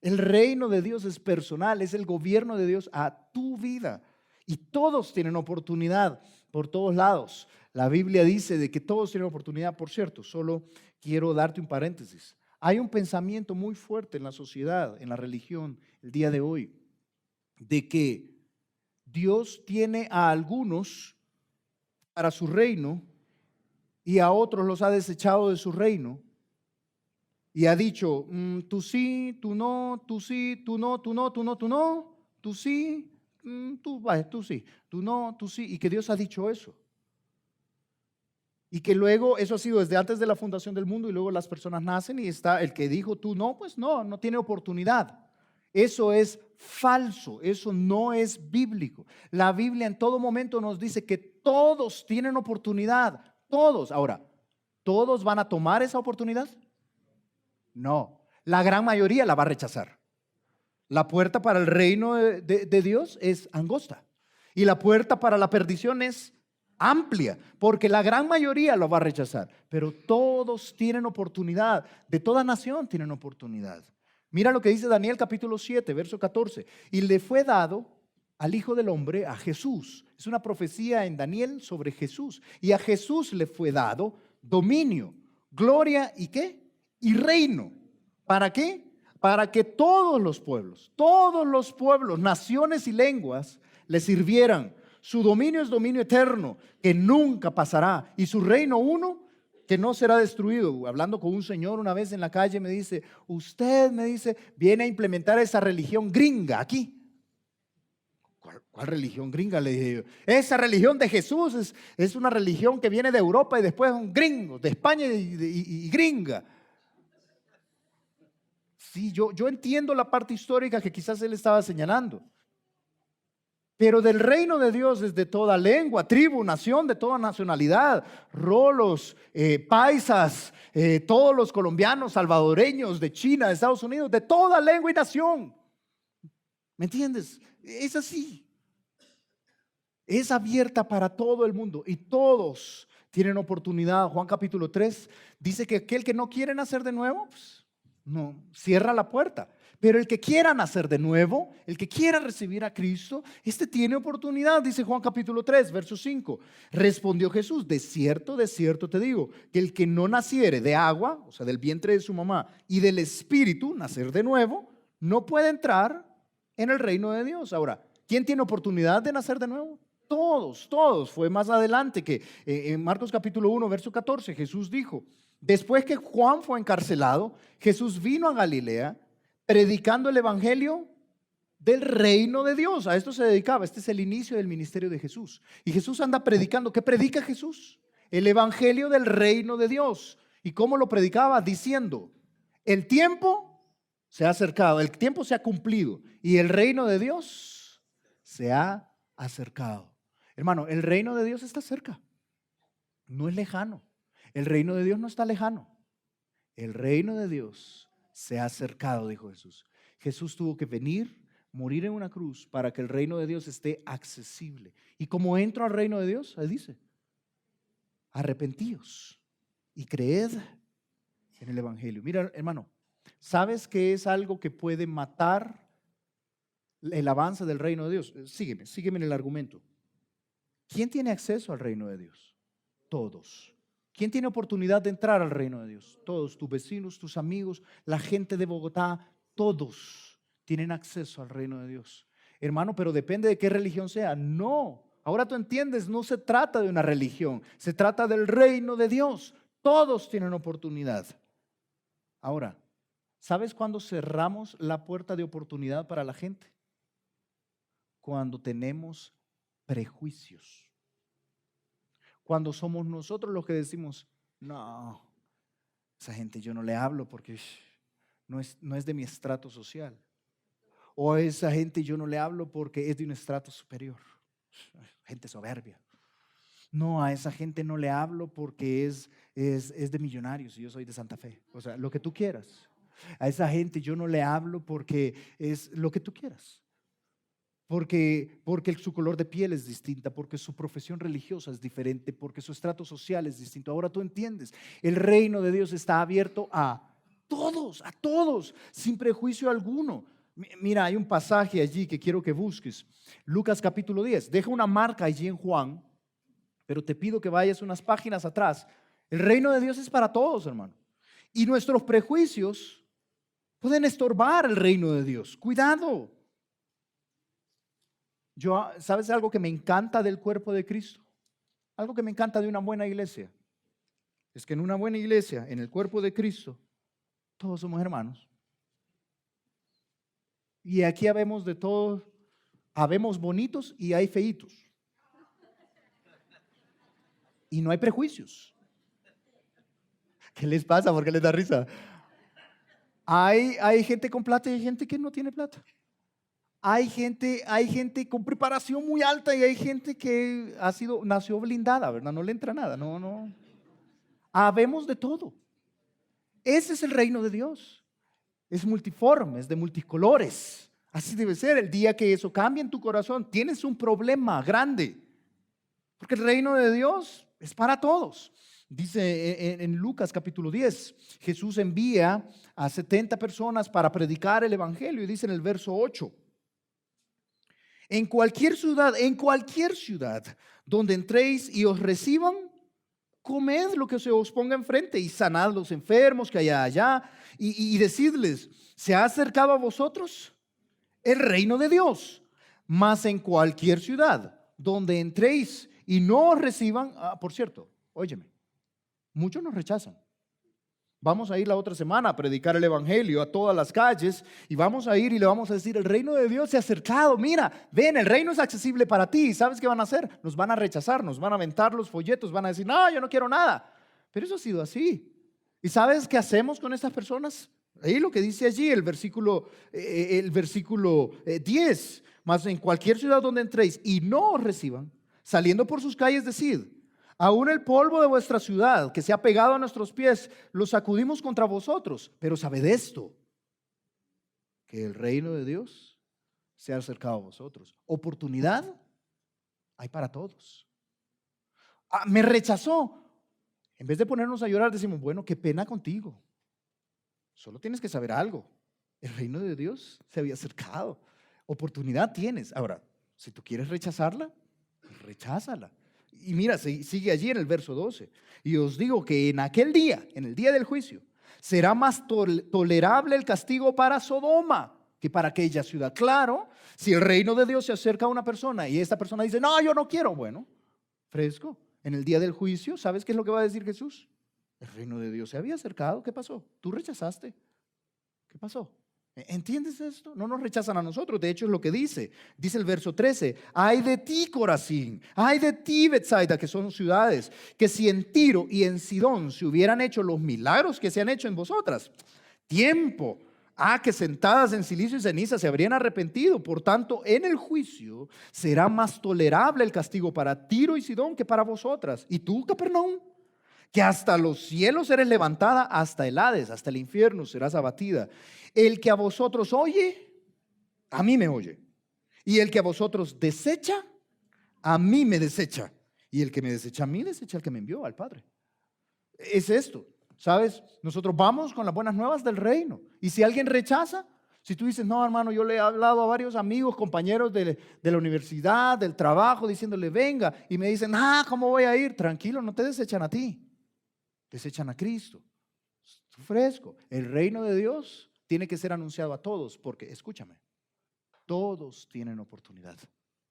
El reino de Dios es personal, es el gobierno de Dios a tu vida. Y todos tienen oportunidad por todos lados. La Biblia dice de que todos tienen oportunidad. Por cierto, solo quiero darte un paréntesis. Hay un pensamiento muy fuerte en la sociedad, en la religión, el día de hoy, de que Dios tiene a algunos para su reino y a otros los ha desechado de su reino y ha dicho, tú sí, tú no, tú sí, tú no, tú no, tú no, tú no, tú sí, tú sí, tú no, tú sí, y que Dios ha dicho eso. Y que luego eso ha sido desde antes de la fundación del mundo y luego las personas nacen y está el que dijo tú no, pues no tiene oportunidad. Eso es falso, eso no es bíblico. La Biblia en todo momento nos dice que todos tienen oportunidad, todos. Ahora, ¿todos van a tomar esa oportunidad? No, la gran mayoría la va a rechazar. La puerta para el reino de Dios es angosta y la puerta para la perdición es amplia, porque la gran mayoría lo va a rechazar, pero todos tienen oportunidad, de toda nación tienen oportunidad. Mira lo que dice Daniel capítulo 7, verso 14. Y le fue dado al Hijo del Hombre, a Jesús. Es una profecía en Daniel sobre Jesús. Y a Jesús le fue dado dominio, gloria y ¿qué? Y reino. ¿Para qué? Para que todos los pueblos, naciones y lenguas le sirvieran. Su dominio es dominio eterno, que nunca pasará. Y su reino uno, que no será destruido. Hablando con un señor una vez en la calle me dice, usted me dice, viene a implementar esa religión gringa aquí. ¿Cuál religión gringa? Le dije yo. Esa religión de Jesús es una religión que viene de Europa y después un gringo, de España y gringa. Sí, yo entiendo la parte histórica que quizás él estaba señalando. Pero del reino de Dios es de toda lengua, tribu, nación, de toda nacionalidad, rolos, paisas, todos los colombianos, salvadoreños, de China, de Estados Unidos, de toda lengua y nación. ¿Me entiendes? Es así. Es abierta para todo el mundo y todos tienen oportunidad. Juan capítulo 3 dice que aquel que no quiere nacer de nuevo, pues, no, cierra la puerta. Pero el que quiera nacer de nuevo, el que quiera recibir a Cristo, este tiene oportunidad, dice Juan capítulo 3, verso 5. Respondió Jesús, de cierto te digo, que el que no naciere de agua, o sea, del vientre de su mamá, y del Espíritu, nacer de nuevo, no puede entrar en el reino de Dios. Ahora, ¿quién tiene oportunidad de nacer de nuevo? Todos. Fue más adelante que en Marcos capítulo 1, verso 14, Jesús dijo, después que Juan fue encarcelado, Jesús vino a Galilea, predicando el evangelio del reino de Dios. A esto se dedicaba. Este es el inicio del ministerio de Jesús. Y Jesús anda predicando. ¿Qué predica Jesús? El evangelio del reino de Dios. ¿Y cómo lo predicaba? Diciendo, el tiempo se ha acercado, el tiempo se ha cumplido y el reino de Dios se ha acercado. Hermano, el reino de Dios está cerca. No es lejano. El reino de Dios no está lejano. El reino de Dios se ha acercado, dijo Jesús. Jesús tuvo que venir, morir en una cruz para que el reino de Dios esté accesible. ¿Y cómo entro al reino de Dios? Ahí dice, arrepentíos y creed en el Evangelio. Mira, hermano, ¿sabes qué es algo que puede matar el avance del reino de Dios? Sígueme en el argumento. ¿Quién tiene acceso al reino de Dios? Todos. ¿Quién tiene oportunidad de entrar al reino de Dios? Todos, tus vecinos, tus amigos, la gente de Bogotá, todos tienen acceso al reino de Dios. Hermano, pero depende de qué religión sea. No, ahora tú entiendes, no se trata de una religión, se trata del reino de Dios. Todos tienen oportunidad. Ahora, ¿sabes cuándo cerramos la puerta de oportunidad para la gente? Cuando tenemos prejuicios. Cuando somos nosotros los que decimos, no, esa gente yo no le hablo porque no es de mi estrato social. O a esa gente yo no le hablo porque es de un estrato superior. Gente soberbia. No, a esa gente no le hablo porque es de millonarios y yo soy de Santa Fe. O sea, lo que tú quieras. A esa gente yo no le hablo porque es lo que tú quieras. Porque su color de piel es distinta, porque su profesión religiosa es diferente, porque su estrato social es distinto. Ahora tú entiendes, el reino de Dios está abierto a todos, sin prejuicio alguno. Mira, hay un pasaje allí que quiero que busques. Lucas capítulo 10. Deja una marca allí en Juan, pero te pido que vayas unas páginas atrás. El reino de Dios es para todos, hermano. Y nuestros prejuicios pueden estorbar el reino de Dios. Cuidado. ¿Sabes algo que me encanta del cuerpo de Cristo? Algo que me encanta de una buena iglesia. Es que en una buena iglesia, en el cuerpo de Cristo, todos somos hermanos. Y aquí habemos de todos, habemos bonitos y hay feitos. Y no hay prejuicios. ¿Qué les pasa? ¿Por qué les da risa? Hay gente con plata y hay gente que no tiene plata. Hay gente con preparación muy alta y hay gente que nació blindada, ¿verdad? No le entra nada, no. Habemos de todo. Ese es el reino de Dios. Es multiforme, es de multicolores. Así debe ser. El día que eso cambie en tu corazón, tienes un problema grande. Porque el reino de Dios es para todos. Dice en Lucas capítulo 10, Jesús envía a 70 personas para predicar el evangelio y dice en el verso 8. En cualquier ciudad donde entréis y os reciban, comed lo que se os ponga enfrente y sanad los enfermos que haya allá y decidles, ¿se ha acercado a vosotros el reino de Dios? Mas en cualquier ciudad donde entréis y no os reciban, por cierto, óyeme, muchos nos rechazan. Vamos a ir la otra semana a predicar el evangelio a todas las calles y vamos a ir y le vamos a decir, el reino de Dios se ha acercado, mira, ven, el reino es accesible para ti. ¿Sabes qué van a hacer? Nos van a rechazar, nos van a aventar los folletos, van a decir, no, yo no quiero nada. Pero eso ha sido así. ¿Y sabes qué hacemos con estas personas? Ahí lo que dice allí el versículo 10, mas en cualquier ciudad donde entréis y no os reciban, saliendo por sus calles decid, aún el polvo de vuestra ciudad que se ha pegado a nuestros pies, lo sacudimos contra vosotros. Pero sabed esto, que el reino de Dios se ha acercado a vosotros. Oportunidad hay para todos. Me rechazó. En vez de ponernos a llorar, decimos, bueno, qué pena contigo. Solo tienes que saber algo. El reino de Dios se había acercado. Oportunidad tienes. Ahora, si tú quieres rechazarla, recházala. Y mira, sigue allí en el verso 12. Y os digo que en aquel día, en el día del juicio, será más tolerable el castigo para Sodoma que para aquella ciudad. Claro, si el reino de Dios se acerca a una persona y esta persona dice, no, yo no quiero, bueno, fresco. En el día del juicio, ¿sabes qué es lo que va a decir Jesús? El reino de Dios se había acercado. ¿Qué pasó? Tú rechazaste. ¿Qué pasó? ¿Entiendes esto? No nos rechazan a nosotros. De hecho es lo que dice el verso 13. Ay de ti, Corazín, ay de ti, Betsaida, que son ciudades, que si en Tiro y en Sidón se hubieran hecho los milagros que se han hecho en vosotras, tiempo que sentadas en silicio y ceniza se habrían arrepentido. Por tanto, en el juicio será más tolerable el castigo para Tiro y Sidón que para vosotras. Y tú, Capernaum, que hasta los cielos eres levantada, hasta el Hades, hasta el infierno serás abatida. El que a vosotros oye, a mí me oye. Y el que a vosotros desecha, a mí me desecha. Y el que me desecha a mí, desecha al que me envió, al Padre. Es esto, ¿sabes? Nosotros vamos con las buenas nuevas del reino. Y si alguien rechaza, si tú dices, no, hermano, yo le he hablado a varios amigos, compañeros de la universidad, del trabajo, diciéndole, venga, y me dicen, ¿cómo voy a ir? Tranquilo, no te desechan a ti, desechan a Cristo. Fresco. El reino de Dios tiene que ser anunciado a todos, porque, escúchame, todos tienen oportunidad.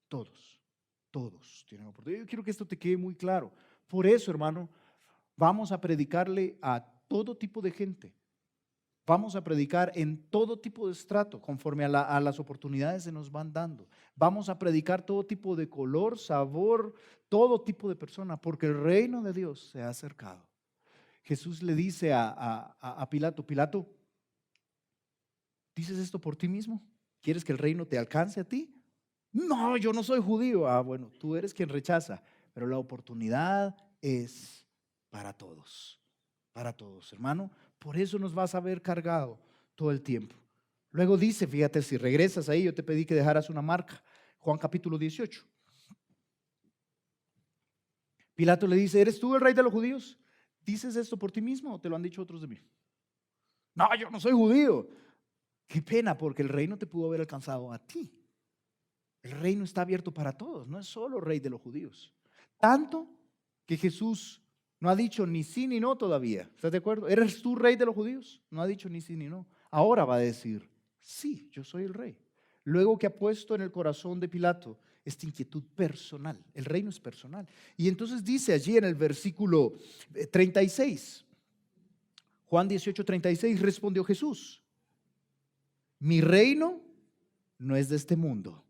Todos tienen oportunidad. Yo quiero que esto te quede muy claro. Por eso, hermano, vamos a predicarle a todo tipo de gente. Vamos a predicar en todo tipo de estrato, conforme a las oportunidades que nos van dando. Vamos a predicar todo tipo de color, sabor, todo tipo de persona, porque el reino de Dios se ha acercado. Jesús le dice a Pilato, Pilato, ¿dices esto por ti mismo? ¿Quieres que el reino te alcance a ti? No, yo no soy judío. Bueno, tú eres quien rechaza, pero la oportunidad es para todos, hermano. Por eso nos vas a ver cargado todo el tiempo. Luego dice, fíjate, si regresas ahí, yo te pedí que dejaras una marca. Juan capítulo 18. Pilato le dice, ¿eres tú el rey de los judíos? ¿Dices esto por ti mismo o te lo han dicho otros de mí? No, yo no soy judío. Qué pena, porque el reino te pudo haber alcanzado a ti. El reino está abierto para todos, no es solo rey de los judíos. Tanto que Jesús no ha dicho ni sí ni no todavía. ¿Estás de acuerdo? ¿Eres tú rey de los judíos? No ha dicho ni sí ni no. Ahora va a decir, sí, yo soy el rey. Luego que ha puesto en el corazón de Pilato esta inquietud personal. El reino es personal. Y entonces dice allí en el versículo 36, Juan 18:36, respondió Jesús, mi reino no es de este mundo.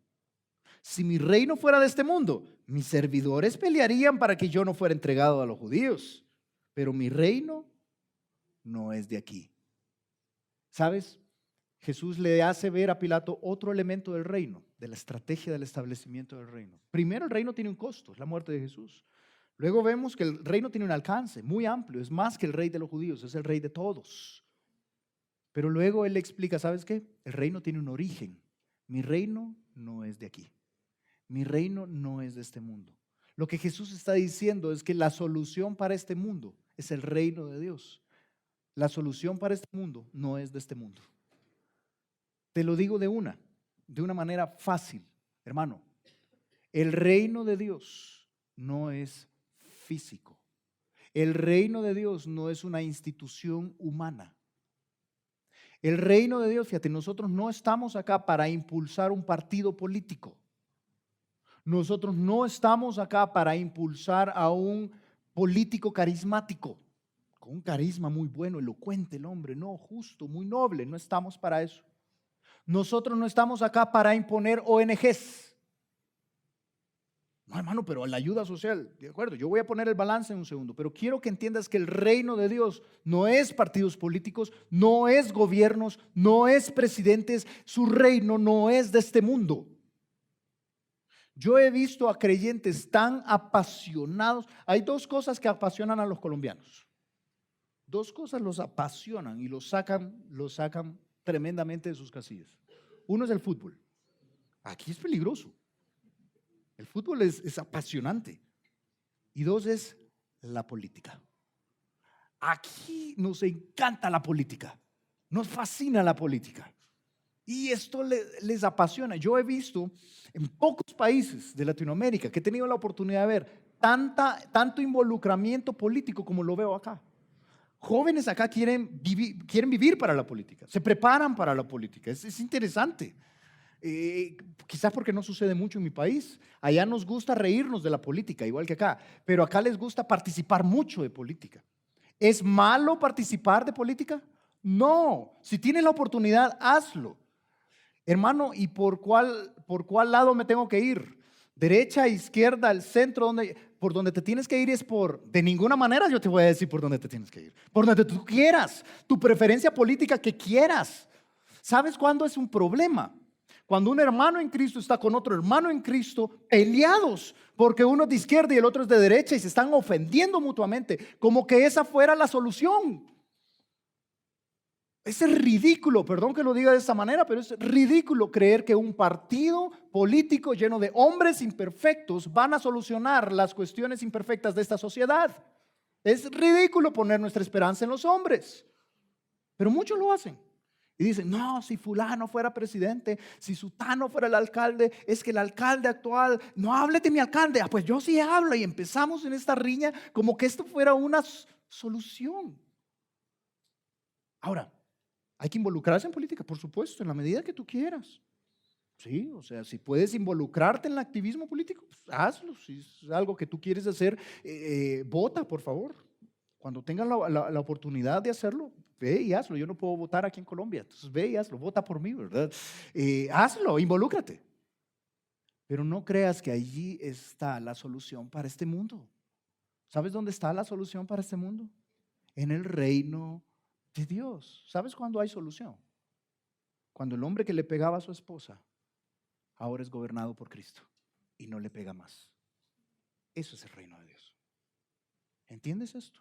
Si mi reino fuera de este mundo, mis servidores pelearían para que yo no fuera entregado a los judíos. Pero mi reino no es de aquí. ¿Sabes? Jesús le hace ver a Pilato otro elemento del reino, de la estrategia del establecimiento del reino. Primero, el reino tiene un costo, es la muerte de Jesús. Luego vemos que el reino tiene un alcance muy amplio, es más que el rey de los judíos, es el rey de todos. Pero luego él le explica, ¿sabes qué? El reino tiene un origen. Mi reino no es de aquí. Mi reino no es de este mundo. Lo que Jesús está diciendo es que la solución para este mundo es el reino de Dios. La solución para este mundo no es de este mundo. Te lo digo de una manera fácil, hermano. El reino de Dios no es físico. El reino de Dios no es una institución humana. El reino de Dios, fíjate, nosotros no estamos acá para impulsar un partido político. Nosotros no estamos acá para impulsar a un político carismático, con un carisma muy bueno, elocuente el hombre, no, justo, muy noble, no estamos para eso. Nosotros no estamos acá para imponer ONGs. No, hermano, pero la ayuda social, de acuerdo, yo voy a poner el balance en un segundo, pero quiero que entiendas que el reino de Dios no es partidos políticos, no es gobiernos, no es presidentes, su reino no es de este mundo. Yo he visto a creyentes tan apasionados. Hay dos cosas que apasionan a los colombianos. Dos cosas los apasionan y los sacan tremendamente de sus casillas. Uno es el fútbol. Aquí es peligroso. El fútbol es apasionante. Y dos es la política. Aquí nos encanta la política. Nos fascina la política. Y esto les apasiona. Yo he visto en pocos países de Latinoamérica que he tenido la oportunidad de ver tanto involucramiento político como lo veo acá. Jóvenes acá quieren vivir para la política, se preparan para la política. Es interesante. Quizás porque no sucede mucho en mi país. Allá nos gusta reírnos de la política, igual que acá, pero acá les gusta participar mucho de política. ¿Es malo participar de política? No, si tienes la oportunidad, hazlo. Hermano, ¿y por cuál lado me tengo que ir? ¿Derecha, izquierda, al centro? Por donde te tienes que ir es de ninguna manera yo te voy a decir por dónde te tienes que ir. Por donde tú quieras, tu preferencia política que quieras. ¿Sabes cuándo es un problema? Cuando un hermano en Cristo está con otro hermano en Cristo peleados, porque uno es de izquierda y el otro es de derecha y se están ofendiendo mutuamente, como que esa fuera la solución. Es ridículo, perdón que lo diga de esta manera, pero es ridículo creer que un partido político lleno de hombres imperfectos van a solucionar las cuestiones imperfectas de esta sociedad. Es ridículo poner nuestra esperanza en los hombres, pero muchos lo hacen. Y dicen, no, si fulano fuera presidente, si sutano fuera el alcalde, es que el alcalde actual, no hable de mi alcalde, pues yo sí hablo. Y empezamos en esta riña como que esto fuera una solución. Ahora, hay que involucrarse en política, por supuesto, en la medida que tú quieras. Sí, o sea, si puedes involucrarte en el activismo político, pues hazlo. Si es algo que tú quieres hacer, vota, por favor. Cuando tengas la oportunidad de hacerlo, ve y hazlo. Yo no puedo votar aquí en Colombia, entonces ve y hazlo, vota por mí, ¿verdad? Hazlo, involúcrate. Pero no creas que allí está la solución para este mundo. ¿Sabes dónde está la solución para este mundo? En el reino de Dios. ¿Sabes cuándo hay solución? Cuando el hombre que le pegaba a su esposa ahora es gobernado por Cristo y no le pega más. Eso es el reino de Dios. ¿Entiendes esto?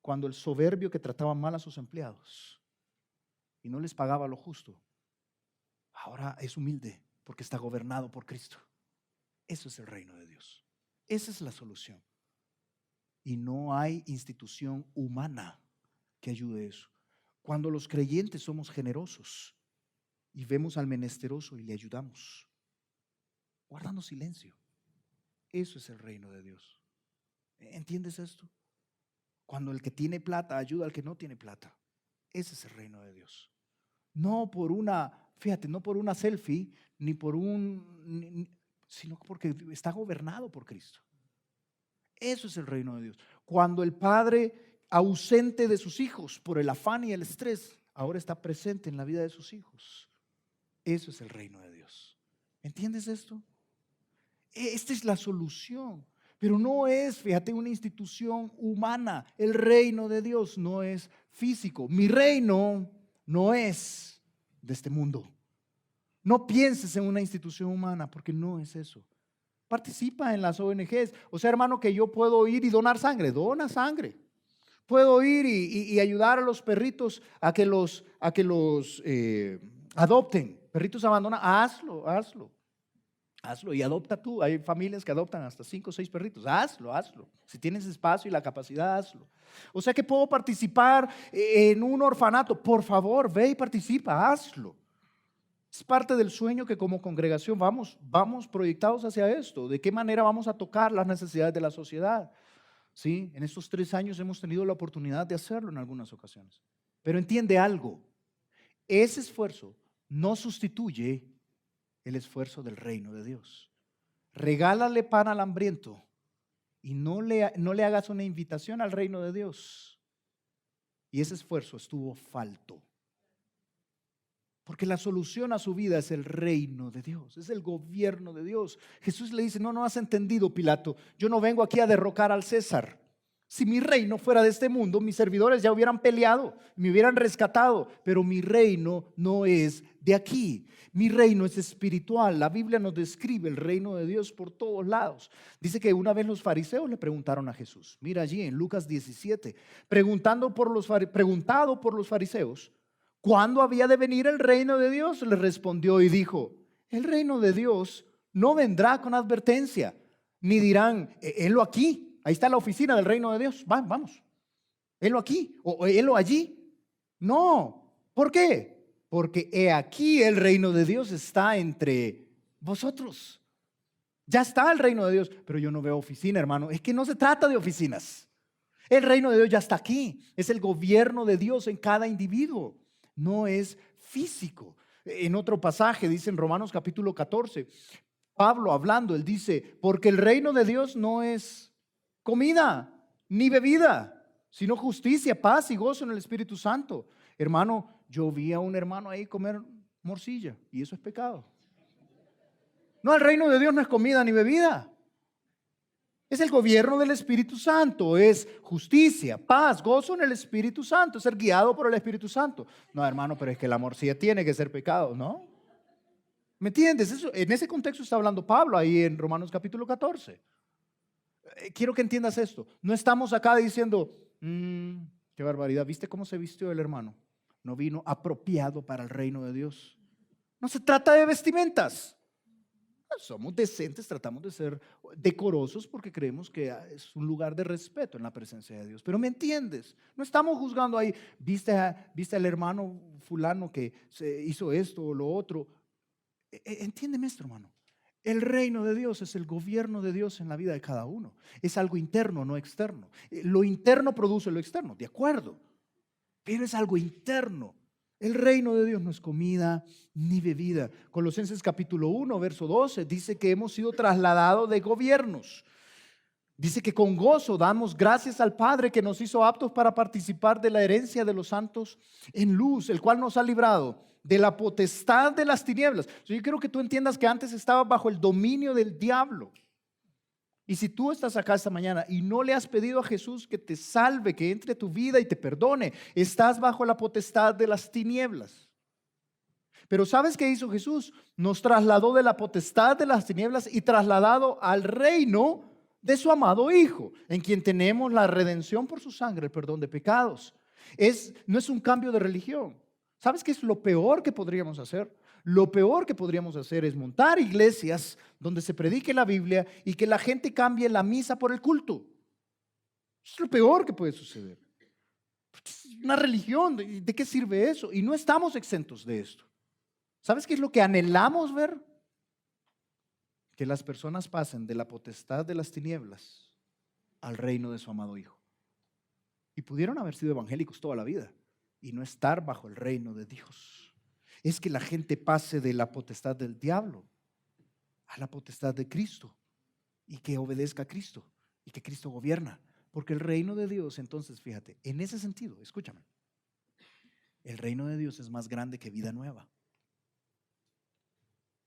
Cuando el soberbio que trataba mal a sus empleados y no les pagaba lo justo, ahora es humilde porque está gobernado por Cristo. Eso es el reino de Dios. Esa es la solución. Y no hay institución humana que ayude a eso. Cuando los creyentes somos generosos y vemos al menesteroso y le ayudamos, guardando silencio, eso es el reino de Dios. ¿Entiendes esto? Cuando el que tiene plata ayuda al que no tiene plata, ese es el reino de Dios. No por una, fíjate, no por una selfie, ni por sino porque está gobernado por Cristo. Eso es el reino de Dios. Cuando el padre ausente de sus hijos por el afán y el estrés, ahora está presente en la vida de sus hijos. Eso es el reino de Dios. ¿Entiendes esto? Esta es la solución. Pero no es, fíjate, una institución humana. El reino de Dios no es físico. Mi reino no es de este mundo. No pienses en una institución humana porque no es eso. Participa en las ONGs. O sea, hermano, que yo puedo ir y donar sangre. Dona sangre. Puedo ir y ayudar a los perritos a que los adopten. Perritos abandonados. Hazlo. Hazlo y adopta tú. Hay familias que adoptan hasta 5 o 6 perritos. Hazlo. Si tienes espacio y la capacidad, hazlo. O sea que puedo participar en un orfanato. Por favor, ve y participa, hazlo. Es parte del sueño que como congregación vamos proyectados hacia esto. ¿De qué manera vamos a tocar las necesidades de la sociedad? ¿Sí? En estos 3 años hemos tenido la oportunidad de hacerlo en algunas ocasiones. Pero entiende algo. Ese esfuerzo no sustituye el esfuerzo del reino de Dios. Regálale pan al hambriento y no le hagas una invitación al reino de Dios. Y ese esfuerzo estuvo falto. Porque la solución a su vida es el reino de Dios, es el gobierno de Dios. Jesús le dice, no has entendido, Pilato, yo no vengo aquí a derrocar al César. Si mi reino fuera de este mundo, mis servidores ya hubieran peleado, me hubieran rescatado, pero mi reino no es de aquí. Mi reino es espiritual. La Biblia nos describe el reino de Dios por todos lados. Dice que una vez los fariseos le preguntaron a Jesús, mira allí en Lucas 17, preguntado por los fariseos, ¿cuándo había de venir el reino de Dios? Le respondió y dijo, el reino de Dios no vendrá con advertencia, ni dirán, helo aquí. Ahí está la oficina del reino de Dios. Vamos. Helo aquí o helo allí. No. ¿Por qué? Porque he aquí el reino de Dios está entre vosotros. Ya está el reino de Dios, pero yo no veo oficina, hermano. Es que no se trata de oficinas. El reino de Dios ya está aquí. Es el gobierno de Dios en cada individuo. No es físico. En otro pasaje dice en Romanos capítulo 14, Pablo hablando, él dice, porque el reino de Dios no es comida ni bebida, sino justicia, paz y gozo en el Espíritu Santo. Hermano, yo vi a un hermano ahí comer morcilla y eso es pecado. No, el reino de Dios no es comida ni bebida. Es el gobierno del Espíritu Santo, es justicia, paz, gozo en el Espíritu Santo, ser guiado por el Espíritu Santo. No, hermano, pero es que la morcilla tiene que ser pecado, ¿no? ¿Me entiendes? En ese contexto está hablando Pablo ahí en Romanos capítulo 14. Quiero que entiendas esto. No estamos acá diciendo, qué barbaridad, ¿viste cómo se vistió el hermano? no vino apropiado para el reino de Dios. No se trata de vestimentas. Somos decentes, tratamos de ser decorosos porque creemos que es un lugar de respeto en la presencia de Dios. Pero ¿me entiendes? No estamos juzgando ahí, viste al hermano fulano que se hizo esto o lo otro. Entiéndeme esto, hermano. El reino de Dios es el gobierno de Dios en la vida de cada uno. Es algo interno, no externo. Lo interno produce lo externo, de acuerdo. Pero es algo interno. El reino de Dios no es comida ni bebida. Colosenses capítulo 1, verso 12, dice que hemos sido trasladados de gobiernos. Dice que con gozo damos gracias al Padre que nos hizo aptos para participar de la herencia de los santos en luz, el cual nos ha librado de la potestad de las tinieblas. Yo quiero que tú entiendas que antes estabas bajo el dominio del diablo. Y si tú estás acá esta mañana y no le has pedido a Jesús que te salve, que entre a tu vida y te perdone, estás bajo la potestad de las tinieblas. Pero ¿sabes qué hizo Jesús? Nos trasladó de la potestad de las tinieblas y trasladado al reino de su amado Hijo, en quien tenemos la redención por su sangre, el perdón de pecados. No es un cambio de religión. ¿Sabes qué es lo peor que podríamos hacer? Lo peor que podríamos hacer es montar iglesias donde se predique la Biblia y que la gente cambie la misa por el culto. Es lo peor que puede suceder. Es una religión, ¿de qué sirve eso? Y no estamos exentos de esto. ¿Sabes qué es lo que anhelamos ver? Que las personas pasen de la potestad de las tinieblas al reino de su amado Hijo. Y pudieron haber sido evangélicos toda la vida y no estar bajo el reino de Dios. Es que la gente pase de la potestad del diablo a la potestad de Cristo y que obedezca a Cristo y que Cristo gobierna. Porque el reino de Dios, entonces, fíjate, en ese sentido, escúchame, el reino de Dios es más grande que Vida Nueva.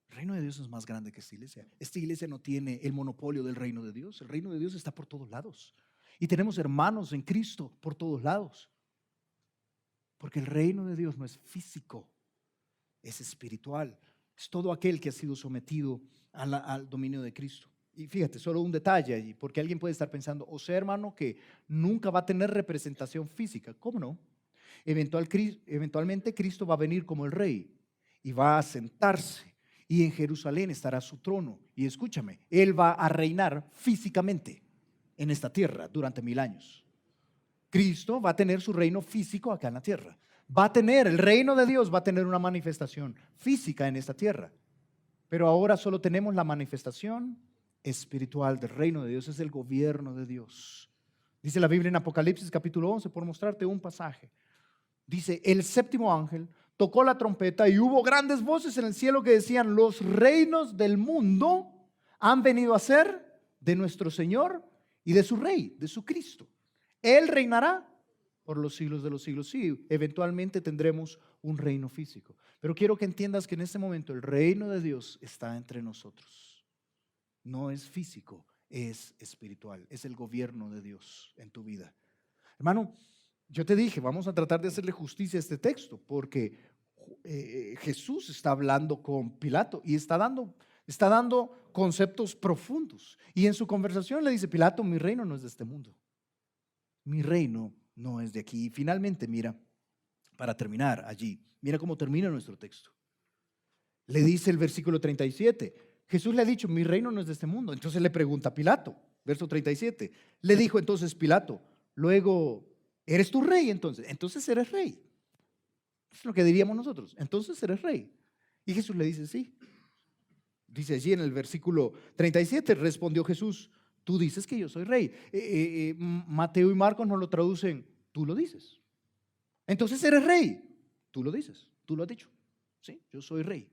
El reino de Dios es más grande que esta iglesia. Esta iglesia no tiene el monopolio del reino de Dios. El reino de Dios está por todos lados. Y tenemos hermanos en Cristo por todos lados. Porque el reino de Dios no es físico, es espiritual. Es todo aquel que ha sido sometido al dominio de Cristo. Y fíjate, solo un detalle allí, porque alguien puede estar pensando, o sea, hermano, que nunca va a tener representación física. ¿Cómo no? Eventualmente Cristo va a venir como el rey y va a sentarse. Y en Jerusalén estará su trono. Y escúchame, Él va a reinar físicamente en esta tierra durante 1000 años. Cristo va a tener su reino físico acá en la tierra. El reino de Dios va a tener una manifestación física en esta tierra. Pero ahora solo tenemos la manifestación espiritual del reino de Dios. Es el gobierno de Dios. Dice la Biblia en Apocalipsis capítulo 11, por mostrarte un pasaje. Dice, el séptimo ángel tocó la trompeta y hubo grandes voces en el cielo que decían, los reinos del mundo han venido a ser de nuestro Señor y de su Rey, de su Cristo. Él reinará por los siglos de los siglos. Sí, eventualmente tendremos un reino físico. Pero quiero que entiendas que en este momento el reino de Dios está entre nosotros. No es físico, es espiritual. Es el gobierno de Dios en tu vida. Hermano, yo te dije, vamos a tratar de hacerle justicia a este texto, porque Jesús está hablando con Pilato y está dando conceptos profundos. Y en su conversación le dice, Pilato, mi reino no es de este mundo. Mi reino no es de aquí. Y finalmente, mira, para terminar allí, mira cómo termina nuestro texto. Le dice el versículo 37, Jesús le ha dicho, mi reino no es de este mundo. Entonces le pregunta a Pilato, verso 37, le dijo entonces Pilato, luego, ¿eres tú rey entonces? Entonces eres rey. Es lo que diríamos nosotros, entonces eres rey. Y Jesús le dice, sí. Dice allí en el versículo 37, respondió Jesús, tú dices que yo soy rey. Mateo y Marcos nos lo traducen, tú lo dices. Entonces eres rey, tú lo dices, tú lo has dicho. Sí, yo soy rey.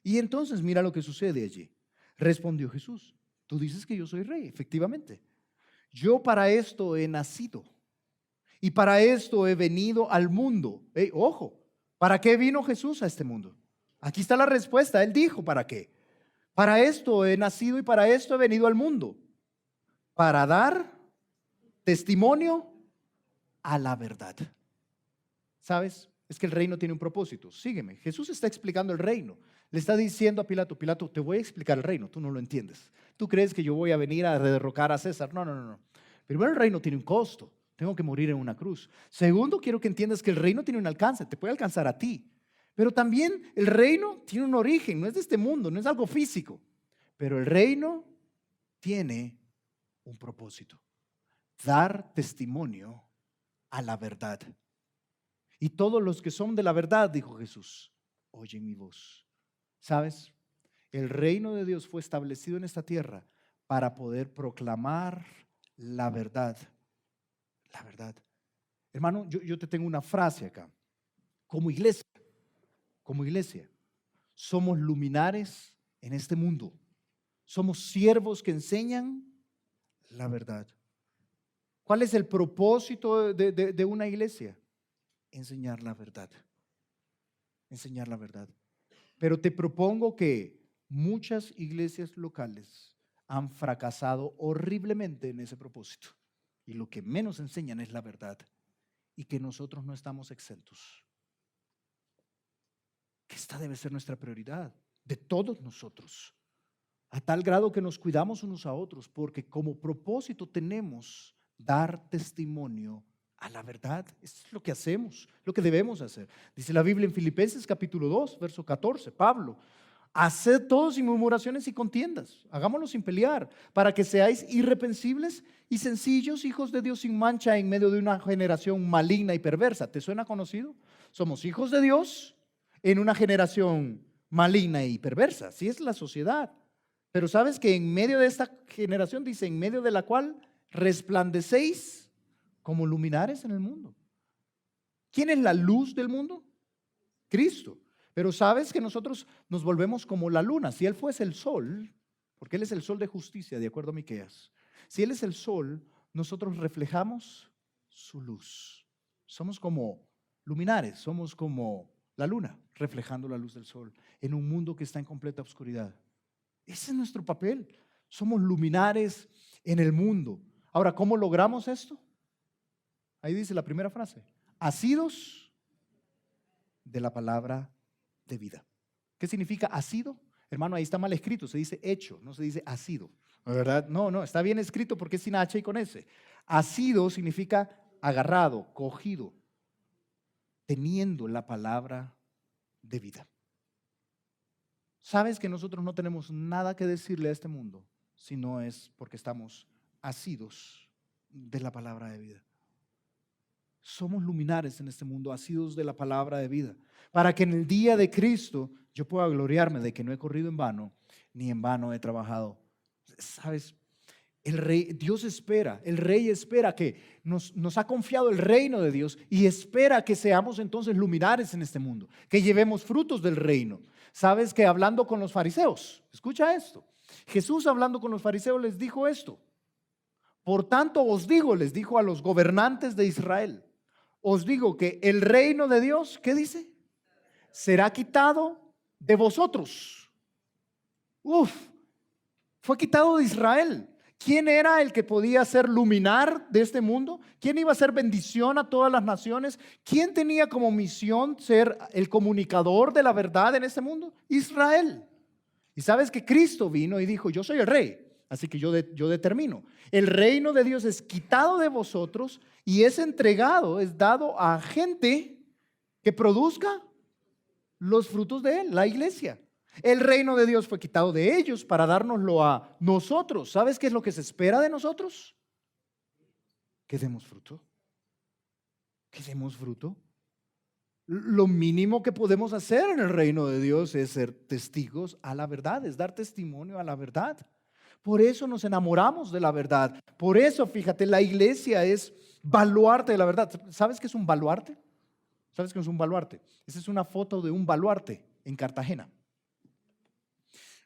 Y entonces mira lo que sucede allí. Respondió Jesús, tú dices que yo soy rey, efectivamente. Yo para esto he nacido y para esto he venido al mundo. Ojo, ¿para qué vino Jesús a este mundo? Aquí está la respuesta, Él dijo, ¿para qué? Para esto he nacido y para esto he venido al mundo. Para dar testimonio a la verdad. ¿Sabes? Es que el reino tiene un propósito. Sígueme. Jesús está explicando el reino. Le está diciendo a Pilato, Pilato, te voy a explicar el reino. Tú no lo entiendes. Tú crees que yo voy a venir a derrocar a César. No. Primero el reino tiene un costo. tengo que morir en una cruz. Segundo, quiero que entiendas que el reino tiene un alcance, te puede alcanzar a ti. Pero también el reino tiene un origen, no es de este mundo, no es algo físico. Pero el reino tiene un propósito: dar testimonio a la verdad. Y todos los que son de la verdad, dijo Jesús, oyen mi voz. ¿Sabes? El reino de Dios fue establecido en esta tierra para poder proclamar la verdad. La verdad. Hermano, yo te tengo una frase acá. Como iglesia, somos luminares en este mundo. Somos siervos que enseñan la verdad. ¿Cuál es el propósito de una iglesia? Enseñar la verdad. Enseñar la verdad. Pero te propongo que muchas iglesias locales han fracasado horriblemente en ese propósito. Y lo que menos enseñan es la verdad. Y que nosotros no estamos exentos. Que esta debe ser nuestra prioridad de todos nosotros. A tal grado que nos cuidamos unos a otros, porque como propósito tenemos dar testimonio a la verdad. Esto es lo que hacemos, lo que debemos hacer. Dice la Biblia en Filipenses capítulo 2, verso 14, Pablo: haced todo sin murmuraciones y contiendas, hagámoslo sin pelear, para que seáis irreprensibles y sencillos, hijos de Dios sin mancha en medio de una generación maligna y perversa. ¿Te suena conocido? Somos hijos de Dios en una generación maligna y perversa. Así es la sociedad. Pero sabes que en medio de esta generación, dice, en medio de la cual resplandecéis como luminares en el mundo. ¿Quién es la luz del mundo? Cristo. Pero sabes que nosotros nos volvemos como la luna. Si Él fuese el sol, porque Él es el sol de justicia, de acuerdo a Miqueas. Si Él es el sol, nosotros reflejamos su luz. Somos como luminares, somos como la luna, reflejando la luz del sol en un mundo que está en completa oscuridad. Ese es nuestro papel. Somos luminares en el mundo. Ahora, ¿cómo logramos esto? Ahí dice la primera frase: asidos de la palabra de vida. ¿Qué significa asido? Hermano, ahí está mal escrito, se dice hecho, no se dice asido, ¿verdad? No, está bien escrito porque es sin H y con S. Asido significa agarrado, cogido, teniendo la palabra de vida. ¿Sabes que nosotros no tenemos nada que decirle a este mundo si no es porque estamos asidos de la palabra de vida? Somos luminares en este mundo, asidos de la palabra de vida, para que en el día de Cristo yo pueda gloriarme de que no he corrido en vano, ni en vano he trabajado. ¿Sabes? El rey, Dios espera, el rey espera que nos ha confiado el reino de Dios y espera que seamos entonces luminares en este mundo, que llevemos frutos del reino. ¿Sabes que hablando con los fariseos, escucha esto, Jesús hablando con los fariseos les dijo esto: por tanto os digo, les dijo a los gobernantes de Israel, os digo que el reino de Dios, ¿qué dice? Será quitado de vosotros. Fue quitado de Israel. ¿Quién era el que podía ser luminar de este mundo? ¿Quién iba a ser bendición a todas las naciones? ¿Quién tenía como misión ser el comunicador de la verdad en este mundo? Israel. Y sabes que Cristo vino y dijo: yo soy el rey, así que yo determino. El reino de Dios es quitado de vosotros y es entregado, es dado a gente que produzca los frutos de Él, la iglesia. El reino de Dios fue quitado de ellos para dárnoslo a nosotros. ¿Sabes qué es lo que se espera de nosotros? Que demos fruto. Que demos fruto. Lo mínimo que podemos hacer en el reino de Dios es ser testigos a la verdad, es dar testimonio a la verdad. Por eso nos enamoramos de la verdad. Por eso, fíjate, la iglesia es baluarte de la verdad. ¿Sabes qué es un baluarte? ¿Sabes qué es un baluarte? Esa es una foto de un baluarte en Cartagena.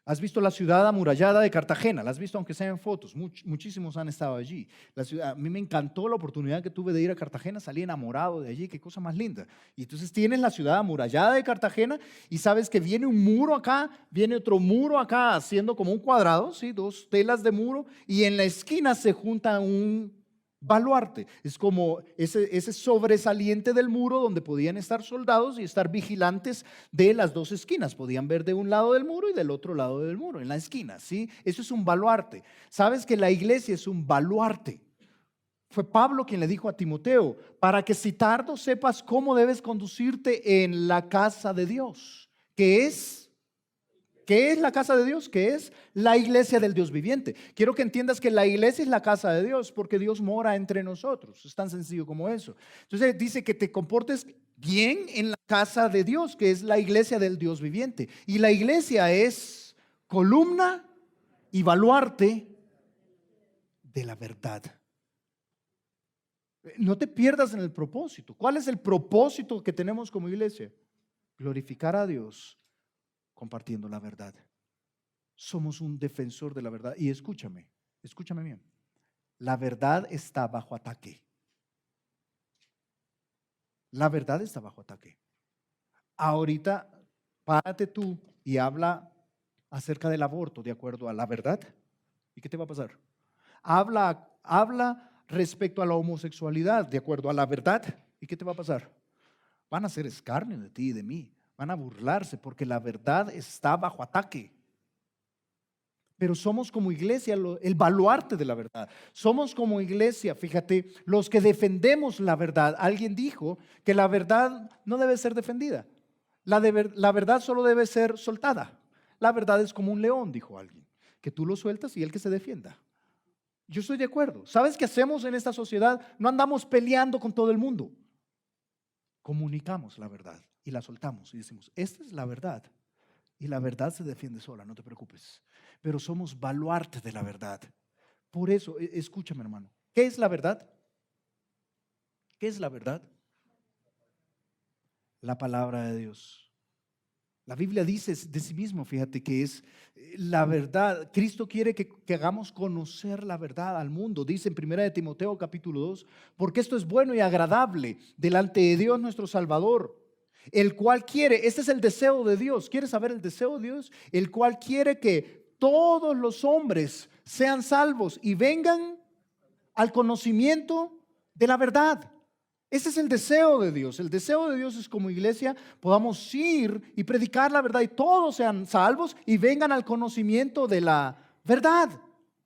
¿Has visto la ciudad amurallada de Cartagena? ¿La has visto aunque sea en fotos? Muchísimos han estado allí. La ciudad, a mí me encantó la oportunidad que tuve de ir a Cartagena, salí enamorado de allí, qué cosa más linda. Y entonces tienes la ciudad amurallada de Cartagena y sabes que viene un muro acá, viene otro muro acá haciendo como un cuadrado, ¿sí? Dos telas de muro y en la esquina se junta un baluarte. Es como ese sobresaliente del muro donde podían estar soldados y estar vigilantes de las dos esquinas. Podían ver de un lado del muro y del otro lado del muro, en la esquina, ¿sí? Eso es un baluarte. ¿Sabes que la iglesia es un baluarte? Fue Pablo quien le dijo a Timoteo, para que si tardo sepas cómo debes conducirte en la casa de Dios, que es, ¿qué es la casa de Dios? Que es la iglesia del Dios viviente. Quiero que entiendas que la iglesia es la casa de Dios porque Dios mora entre nosotros. Es tan sencillo como eso. Entonces dice que te comportes bien en la casa de Dios, que es la iglesia del Dios viviente. Y la iglesia es columna y baluarte de la verdad. No te pierdas en el propósito. ¿Cuál es el propósito que tenemos como iglesia? Glorificar a Dios compartiendo la verdad. Somos un defensor de la verdad. Y escúchame bien. La verdad está bajo ataque. La verdad está bajo ataque. Ahorita, párate tú y habla acerca del aborto de acuerdo a la verdad. ¿Y qué te va a pasar? Habla respecto a la homosexualidad de acuerdo a la verdad. ¿Y qué te va a pasar? Van a hacer escarnio de ti y de mí. Van a burlarse porque la verdad está bajo ataque. Pero somos como iglesia el baluarte de la verdad. Somos como iglesia, fíjate, los que defendemos la verdad. Alguien dijo que la verdad no debe ser defendida. La verdad solo debe ser soltada. La verdad es como un león, dijo alguien, que tú lo sueltas y él que se defienda. Yo estoy de acuerdo. ¿Sabes qué hacemos en esta sociedad? No andamos peleando con todo el mundo. Comunicamos la verdad y la soltamos y decimos, esta es la verdad. Y la verdad se defiende sola, no te preocupes. Pero somos baluarte de la verdad. Por eso, escúchame hermano, ¿qué es la verdad? ¿Qué es la verdad? La palabra de Dios. La Biblia dice de sí mismo, fíjate, que es la verdad. Cristo quiere que hagamos conocer la verdad al mundo. Dice en 1 de Timoteo capítulo 2, porque esto es bueno y agradable delante de Dios nuestro Salvador, el cual quiere, este es el deseo de Dios. ¿Quieres saber el deseo de Dios? El cual quiere que todos los hombres sean salvos y vengan al conocimiento de la verdad. Ese es el deseo de Dios. El deseo de Dios es como iglesia podamos ir y predicar la verdad y todos sean salvos y vengan al conocimiento de la verdad.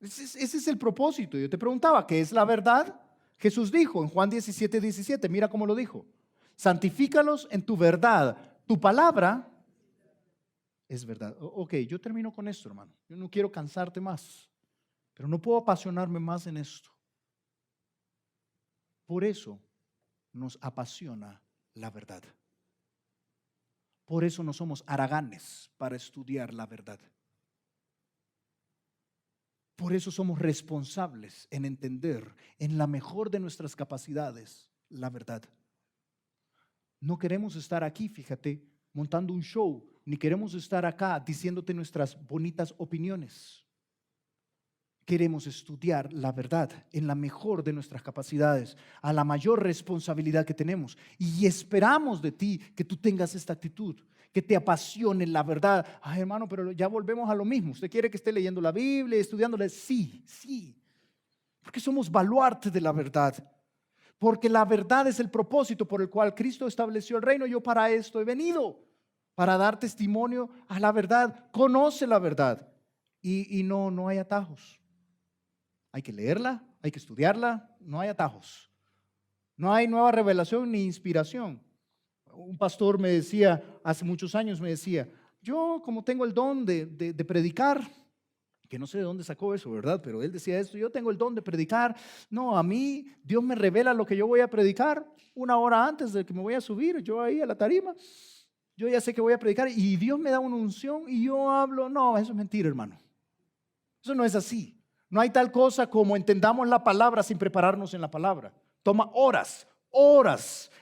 Ese es el propósito. Yo te preguntaba, ¿qué es la verdad? Jesús dijo en Juan 17:17, mira cómo lo dijo. Santifícalos en tu verdad. Tu palabra es verdad. Ok, yo termino con esto, hermano. Yo no quiero cansarte más, pero no puedo apasionarme más en esto. Por eso nos apasiona la verdad. Por eso no somos haraganes para estudiar la verdad. Por eso somos responsables en entender en la mejor de nuestras capacidades la verdad. No queremos estar aquí, fíjate, montando un show, ni queremos estar acá diciéndote nuestras bonitas opiniones. Queremos estudiar la verdad en la mejor de nuestras capacidades, a la mayor responsabilidad que tenemos. Y esperamos de ti que tú tengas esta actitud, que te apasione la verdad. Ay, hermano, pero ya volvemos a lo mismo. ¿Usted quiere que esté leyendo la Biblia, estudiándola? Sí, sí. Porque somos baluarte de la verdad. Porque la verdad es el propósito por el cual Cristo estableció el reino. Yo para esto he venido, para dar testimonio a la verdad. Conoce la verdad. Y no hay atajos. Hay que leerla, hay que estudiarla, no hay atajos. No hay nueva revelación ni inspiración. Un pastor me decía, hace muchos años me decía, yo como tengo el don de predicar, que no sé de dónde sacó eso, ¿verdad? Pero él decía esto, yo tengo el don de predicar. No, a mí Dios me revela lo que yo voy a predicar una hora antes de que me voy a subir, yo ahí a la tarima. Yo ya sé que voy a predicar y Dios me da una unción y yo hablo. No, eso es mentira, hermano. Eso no es así. No hay tal cosa como entendamos la palabra sin prepararnos en la palabra. Toma horas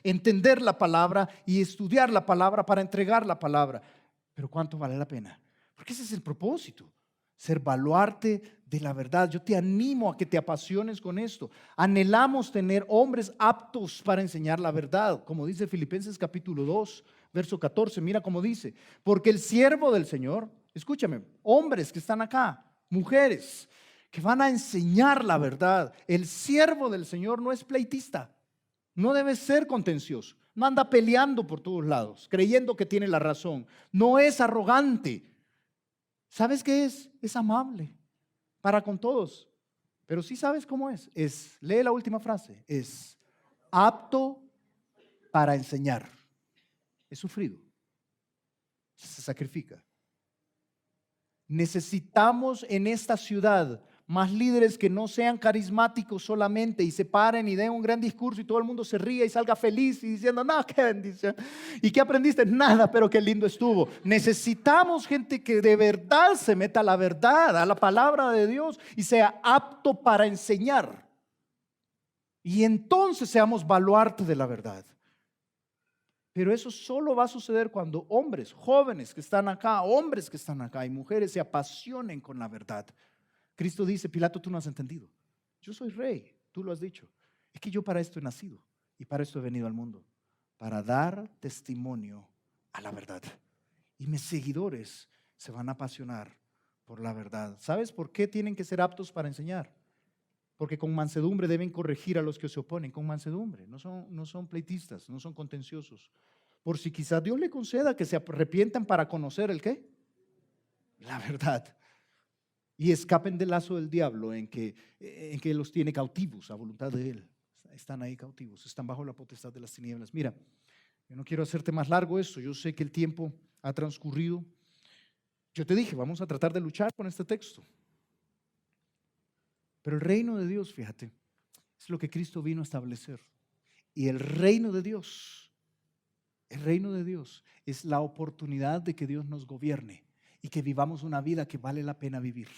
entender la palabra y estudiar la palabra para entregar la palabra. Pero ¿cuánto vale la pena? Porque ese es el propósito, ser baluarte de la verdad. Yo te animo a que te apasiones con esto. Anhelamos tener hombres aptos para enseñar la verdad, como dice Filipenses capítulo 2, verso 14. Mira cómo dice, porque el siervo del Señor, escúchame, hombres que están acá, mujeres que van a enseñar la verdad. El siervo del Señor no es pleitista, no debe ser contencioso, no anda peleando por todos lados, creyendo que tiene la razón, no es arrogante. ¿Sabes qué es? Es amable para con todos. Pero sí sabes cómo es. Lee la última frase. Es apto para enseñar. Es sufrido. Se sacrifica. Necesitamos en esta ciudad más líderes que no sean carismáticos solamente y se paren y den un gran discurso y todo el mundo se ría y salga feliz y diciendo, no, qué bendición. ¿Y qué aprendiste? Nada, pero qué lindo estuvo. Necesitamos gente que de verdad se meta a la verdad, a la palabra de Dios y sea apto para enseñar. Y entonces seamos baluarte de la verdad. Pero eso solo va a suceder cuando hombres, jóvenes que están acá, hombres que están acá y mujeres se apasionen con la verdad. Cristo dice, Pilato, tú no has entendido. Yo soy rey, tú lo has dicho. Es que yo para esto he nacido y para esto he venido al mundo, para dar testimonio a la verdad. Y mis seguidores se van a apasionar por la verdad. ¿Sabes por qué tienen que ser aptos para enseñar? Porque con mansedumbre deben corregir a los que se oponen, con mansedumbre. No son pleitistas, no son contenciosos. Por si quizás Dios le conceda que se arrepientan para conocer el ¿qué? La verdad. Y escapen del lazo del diablo en que los tiene cautivos a voluntad de él. Están ahí cautivos, están bajo la potestad de las tinieblas. Mira, yo no quiero hacerte más largo esto, yo sé que el tiempo ha transcurrido. Yo te dije, vamos a tratar de luchar con este texto. Pero el reino de Dios, fíjate, es lo que Cristo vino a establecer. Y el reino de Dios es la oportunidad de que Dios nos gobierne y que vivamos una vida que vale la pena vivir.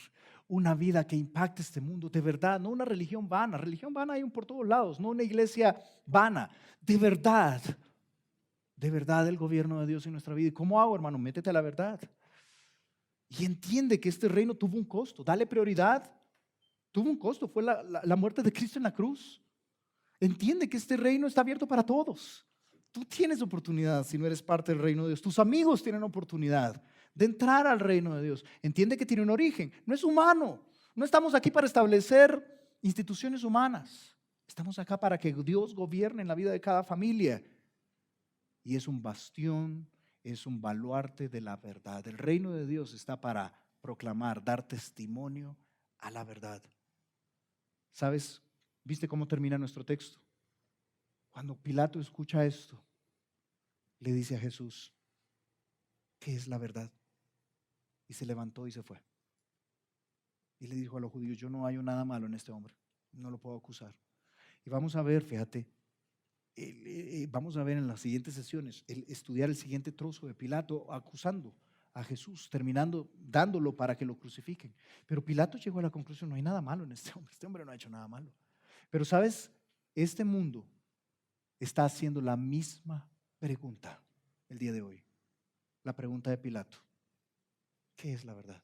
Una vida que impacte este mundo de verdad, no una religión vana. Religión vana hay por todos lados, no una iglesia vana. De verdad el gobierno de Dios en nuestra vida. ¿Y cómo hago, hermano? Métete a la verdad. Y entiende que este reino tuvo un costo. Dale prioridad. Tuvo un costo, fue la muerte de Cristo en la cruz. Entiende que este reino está abierto para todos. Tú tienes oportunidad si no eres parte del reino de Dios. Tus amigos tienen oportunidad de entrar al reino de Dios. Entiende que tiene un origen, no es humano. No estamos aquí para establecer instituciones humanas. Estamos acá para que Dios gobierne en la vida de cada familia. Y es un bastión, es un baluarte de la verdad. El reino de Dios está para proclamar, dar testimonio a la verdad. ¿Sabes? ¿Viste cómo termina nuestro texto? Cuando Pilato escucha esto, le dice a Jesús, ¿qué es la verdad? Y se levantó y se fue. Y le dijo a los judíos, yo no hallo nada malo en este hombre, no lo puedo acusar. Y vamos a ver, fíjate, vamos a ver en las siguientes sesiones, estudiar el siguiente trozo de Pilato acusando a Jesús, terminando dándolo para que lo crucifiquen. Pero Pilato llegó a la conclusión, no hay nada malo en este hombre no ha hecho nada malo. Pero sabes, este mundo está haciendo la misma pregunta el día de hoy. La pregunta de Pilato, ¿qué es la verdad?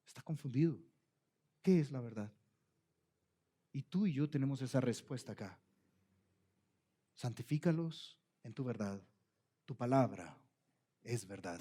Está confundido. ¿Qué es la verdad? Y tú y yo tenemos esa respuesta acá. Santifícalos en tu verdad. Tu palabra es verdad.